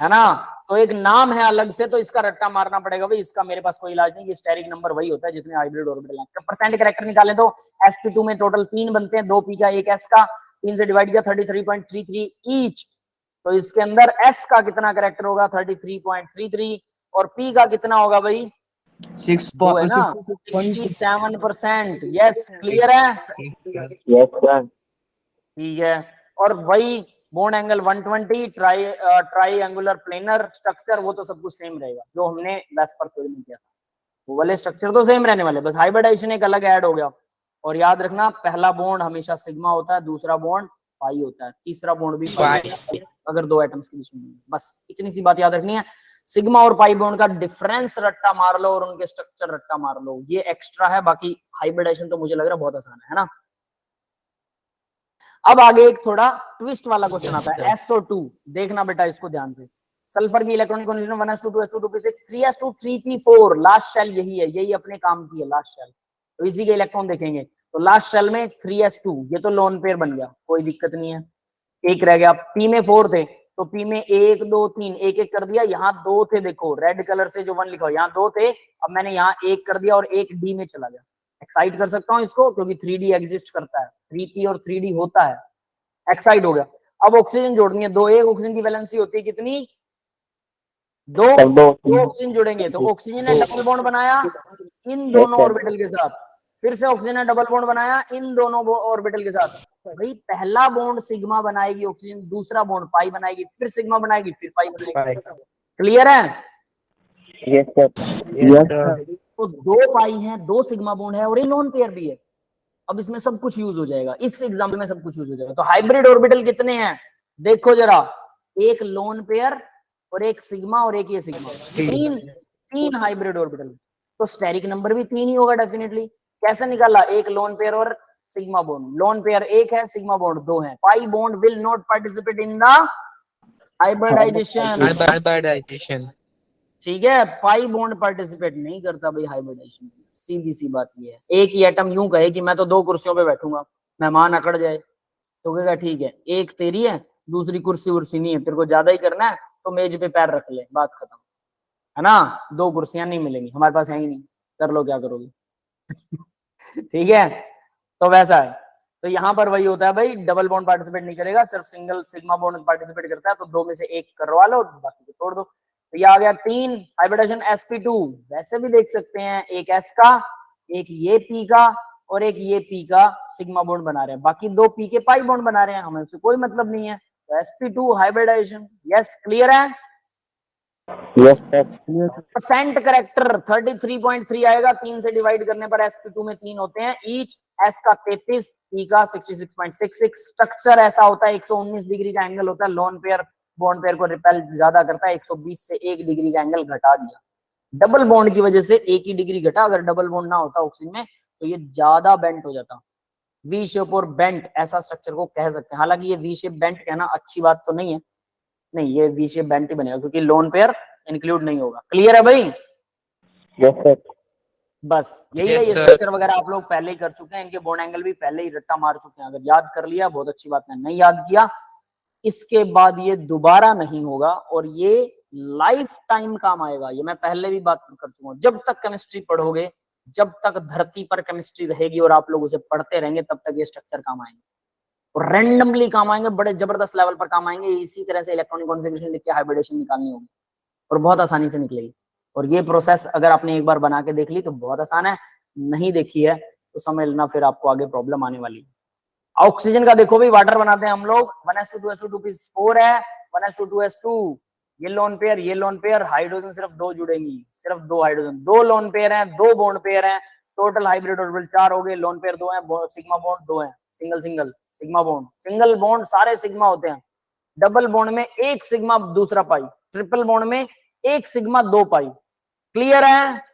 है ना? तो एक नाम है अलग से, तो इसका रट्टा मारना पड़ेगा भाई, इसका मेरे पास कोई इलाज नहीं, ये स्टेरिक नंबर वही होता है जितने हाइब्रिड ऑर्बिटल हैं। परसेंट कैरेक्टर निकालें तो sp2 में टोटल 3 बनते हैं, 2 p का 1 s का, 3 से डिवाइड किया 33.33 ईच, तो इसके अंदर s का कितना कैरेक्टर होगा 33.33, और p का कितना होगा भाई, 6 वो है ना 67%। यस, क्लियर है? Yes, sir. ठीक है, और वही bond angle 120, try angular planar structure, वो तो सब कुछ सेम रहेगा जो हमने बैच पर थ्योरी में किया था, वो वाले स्ट्रक्चर तो सेम रहने वाले, बस हाइब्रिडाइजेशन एक अलग ऐड हो गया। और याद रखना, पहला बॉन्ड हमेशा सिग्मा होता है, दूसरा बॉन्ड पाई होता है, तीसरा बॉन्ड भी पाई होता है। अगर दो एटम्स के बीच में नहीं है। बस इतनी सी बात याद रखनी है। सिग्मा और पाई बॉन्ड का डिफरेंस रट्टा मार लो और उनके स्ट्रक्चर रट्टा मार लो, ये एक्स्ट्रा है। बाकी हाइब्रिडेशन तो मुझे लग रहा है बहुत आसान है ना। अब आगे एक थोड़ा ट्विस्ट वाला क्वेश्चन आता है, SO2। देखना बेटा इसको ध्यान से। सल्फर की electronic configuration 1s2 2s2 2p6 3s2 3p4। Last shell यही है, यही अपने काम की है लास्ट शेल। तो इसी के इलेक्ट्रॉन देखेंगे तो लास्ट शेल में 3s2, ये तो लोन पेयर बन गया, कोई दिक्कत नहीं है। एक रह गया, पी में 4 थे तो पी में 1 2 3 एक एक कर दिया। यहाँ 2 थे, देखो रेड कलर से जो 1 लिखा हुआ, यहाँ 2 थे, अब मैंने यहाँ 1 कर दिया और 1 डी में चला गया। एक्साइड कर सकता हूँ इसको क्योंकि 3D एग्जिस्ट करता है, 3p और 3D होता है। एक्साइड हो गया। अब ऑक्सीजन जोड़नी है, दो एक ऑक्सीजन की वैलेंसी होती है कितनी, दो ऑक्सीजन जुड़ेंगे तो ऑक्सीजन ने डबल बॉन्ड बनाया इन दोनों ऑर्बिटल के साथ, फिर से ऑक्सीजन ने डबल बॉन्ड बनाया इन दोनों ऑर्बिटल के साथ। भाई पहला बॉन्ड सिग्मा बनाएगी ऑक्सीजन, दूसरा बॉन्ड पाई बनाएगी, फिर सिग्मा बनाएगी, फिर पाई बनाएगी। क्लियर है? Yes sir. तो 2 पाई है, 2 सिग्मा बॉन्ड है और ये लोन पेयर भी है। अब इसमें सब कुछ यूज हो जाएगा, इस एग्जाम्पल में सब कुछ यूज हो जाएगा। तो हाइब्रिड ऑर्बिटल कितने हैं देखो जरा, एक लोन पेयर और एक सिग्मा और एक ये सिग्मा, तीन हाइब्रिड ऑर्बिटल। तो स्टेरिक नंबर भी 3 ही होगा डेफिनेटली। कैसे निकाला, एक लोन पेयर और सिग्मा बॉन्ड, लोन पेयर 1 है, सिग्मा बॉन्ड 2 है। Pi bond will not participate in the hybridization. ठीक है, पाई बॉन्ड पार्टिसिपेट नहीं करता भाई हाइब्रिडाइजेशन। सीधी सी बात ये है। एक ही एटम यूं कहे कि मैं तो 2 कुर्सियों पे बैठूंगा, मेहमान अकड़ जाए तो कहेगा ठीक है, एक तेरी है दूसरी कुर्सी उर्सी नहीं है, तेरे को ज्यादा ही करना है तो मेज पे पैर रख ले, बात खत्म, है ना। 2 कुर्सियां नहीं मिलेंगी, हमारे पास है ही नहीं, कर लो क्या करोगे। ठीक है, तो वैसा है। तो यहाँ पर वही होता है भाई, डबल बॉन्ड पार्टिसिपेट नहीं करेगा, सिर्फ सिंगल सिग्मा बॉन्ड पार्टिसिपेट करता है। तो 2 में से 1 करवा लो, बाकी को छोड़ दो। तो ये आ गया 3 हाइब्रिडेशन sp2। वैसे भी देख सकते हैं, एक s का, एक ये p का और एक ये p का सिग्मा बॉन्ड बना रहे हैं, बाकी 2 p के पाई बॉन्ड बना रहे हैं, हमें उससे कोई मतलब नहीं है। तो sp2 हाइब्रिडाइजेशन। यस, क्लियर है? Yes sir. परसेंट करेक्टर 33.3 आएगा, 3 से डिवाइड करने पर sp2 में 3 होते हैं ईच। s का 33, p का 66.66। स्ट्रक्चर ऐसा होता है, 119 डिग्री का एंगल होता है। लोन पेयर बॉन्ड पेयर को रिपेल ज्यादा करता है, 120 से 1 डिग्री का एंगल घटा दिया। डबल बॉन्ड की वजह से 1 ही डिग्री घटा, अगर डबल बॉन्ड ना होता ऑक्सीजन में तो ये ज्यादा बेंट हो जाता। वी शेप और बेंट ऐसा स्ट्रक्चर को कह सकते हैं। हालांकि ये वी शेप बेंट कहना अच्छी बात तो नहीं है, नहीं ये वी शेप बेंट ही बनेगा क्योंकि लोन पेयर इंक्लूड नहीं होगा। क्लियर है भाई? Yes sir. बस यही है, ये स्ट्रक्चर वगैरह आप लोग पहले ही कर चुके हैं, इनके बॉन्ड एंगल भी पहले ही रट्टा मार चुके हैं। अगर याद कर लिया बहुत अच्छी बात है, नहीं याद किया इसके बाद ये दोबारा नहीं होगा और ये लाइफ टाइम काम आएगा। ये मैं पहले भी बात कर चुका हूं, जब तक केमिस्ट्री पढ़ोगे, जब तक धरती पर केमिस्ट्री रहेगी और आप लोग उसे पढ़ते रहेंगे, तब तक ये स्ट्रक्चर काम आएंगे और रैंडमली काम आएंगे, बड़े जबरदस्त लेवल पर काम आएंगे। इसी तरह से इलेक्ट्रॉनिक कॉन्फ़िगरेशन लिख के हाइब्रिडेशन निकालनी होगी और बहुत आसानी से निकलेगी। और ये प्रोसेस अगर आपने एक बार बना के देख ली तो बहुत आसान है, नहीं देखी है तो समझ लेना फिर आपको आगे प्रॉब्लम आने वाली है। ऑक्सीजन का देखो भाई, वाटर बनाते हैं हम लोग, 1s2 2s2 2p4 है, 1s2 2s2, ये लोन पेयर, हाइड्रोजन सिर्फ 2 जुड़ेंगी, सिर्फ 2 हाइड्रोजन, 2 लोन पेयर हैं, 2 बॉन्ड पेयर हैं, टोटल हाइब्रिड ऑर्बिटल 4 हो गए। लोन पेयर 2 हैं, सिग्मा बॉन्ड 2 हैं, single sigma bond, single bond सारे सिग्मा होते हैं। डबल बॉन्ड में 1 सिग्मा दूसरा पाई, ट्रिपल बॉन्ड में 1 सिग्मा 2 पाई। क्लियर है?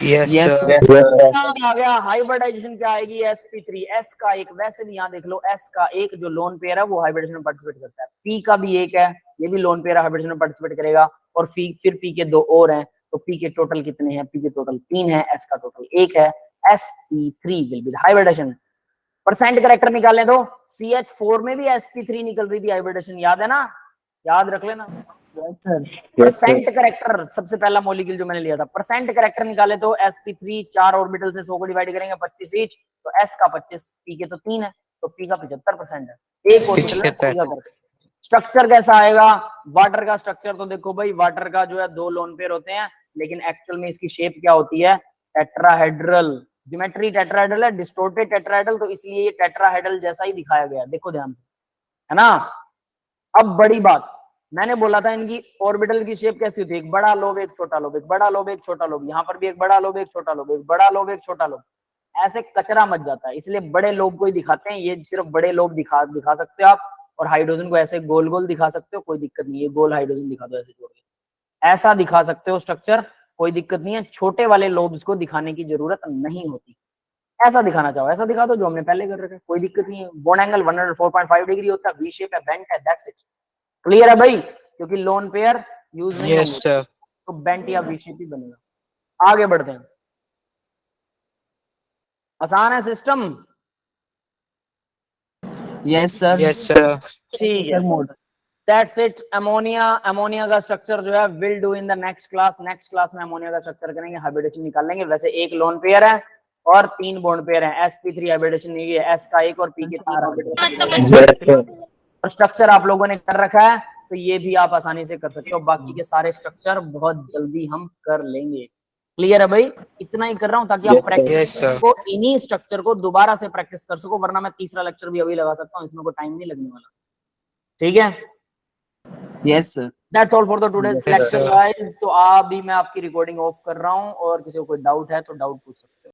Yes, sir. आ गया हाइब्रिडाइजेशन क्या आएगी, sp3। s का एक, वैसे भी यहाँ देख लो, s का एक जो लोन पेयर है वो हाइब्रिडेशन में पार्टिसिपेट करता है, p का भी एक है, ये भी लोन पेयर हाइब्रिडेशन में पार्टिसिपेट करेगा, और फिर p के 2 और हैं, तो p के टोटल कितने हैं, p के टोटल 3 है, s का टोटल 1 है। sp3 will be hybridization. Percent character निकालने दो, CH4 में भी sp3 निकल रही थी हाइब्रिडेशन, याद है ना, याद रख लेना। परसेंट करेक्टर सबसे पहला मॉलिक्यूल जो मैंने लिया था, परसेंट करेक्टर निकाले तो sp3 4 ऑर्बिटल से 100 को डिवाइड करेंगे 25 ईच, तो s का 25, p के तो 3 है, तो p का 75% है, एक ऑर्बिटल। स्ट्रक्चर कैसा आएगा, वाटर का स्ट्रक्चर तो देखो भाई, वाटर का जो है 2 लोन पेयर होते हैं, लेकिन एक्चुअल में इसकी शेप क्या होती है, टेट्राहेड्रल। ज्योमेट्री टेट्राहेड्रल है, डिस्टोर्टेड टेट्राहेड्रल, तो इसलिए ये टेट्राहेड्रल जैसा ही दिखाया गया, देखो ध्यान से, है ना। अब बड़ी बात, मैंने बोला था इनकी ऑर्बिटल की शेप कैसी होती है, एक बड़ा लोब एक छोटा लोब, एक बड़ा लोब एक छोटा लोब, यहाँ पर भी एक बड़ा लोब एक छोटा लोब, एक बड़ा लोब एक छोटा लोब, ऐसे कचरा मच जाता है, इसलिए बड़े लोब को ही दिखाते हैं। ये सिर्फ बड़े लोब दिखा सकते हो आप, और हाइड्रोजन को ऐसे गोल गोल दिखा सकते हो, कोई दिक्कत नहीं है, गोल हाइड्रोजन दिखा दो ऐसे जोड़ के, ऐसा दिखा सकते हो स्ट्रक्चर, कोई दिक्कत नहीं है, छोटे वाले लोब्स को दिखाने की जरूरत नहीं होती। ऐसा दिखाना चाहो ऐसा दिखा दो जो हमने पहले कर रखा है, कोई दिक्कत नहीं है। बॉन्ड एंगल 104.5 डिग्री होता है, वी शेप है, बेंट है, दैट्स इट। क्लियर है भाई, क्योंकि लोन पेयर यूज नहीं यस होंगे सर। तो बेंट या वी शेप ही बनेगा। आगे बढ़ते हैं, आसान है system. Yes sir. Yes sir. ठीक है, दैट्स इट। अमोनिया का स्ट्रक्चर जो है will do in the next class. Next class में अमोनिया का स्ट्रक्चर करेंगे, हाइब्रिडेशन निकाल लेंगे। वैसे एक लोन पेयर है और 3 बॉन्ड पेयर है, sp3 हाइब्रिडेशन नहीं है, s का 1 और p के 3 हाइब्रिडेशन। Yes, sir. और स्ट्रक्चर आप लोगों ने कर रखा है तो ये भी आप आसानी से कर सकते हो, बाकी के सारे स्ट्रक्चर बहुत जल्दी हम कर लेंगे। क्लियर है भाई, इतना ही कर रहा हूं ताकि आप Yes, sir. Practice Yes, sir. को इन्हीं स्ट्रक्चर को दोबारा से प्रैक्टिस कर सको, वरना मैं तीसरा लेक्चर भी अभी लगा सकता हूँ, इसमें कोई टाइम नहीं लगने वाला। ठीक है, Yes sir. That's all for the today's Yes, lecture sir. Guys. तो अभी मैं आपकी रिकॉर्डिंग ऑफ कर रहा हूँ और किसी को कोई डाउट है तो डाउट पूछ सकते हो।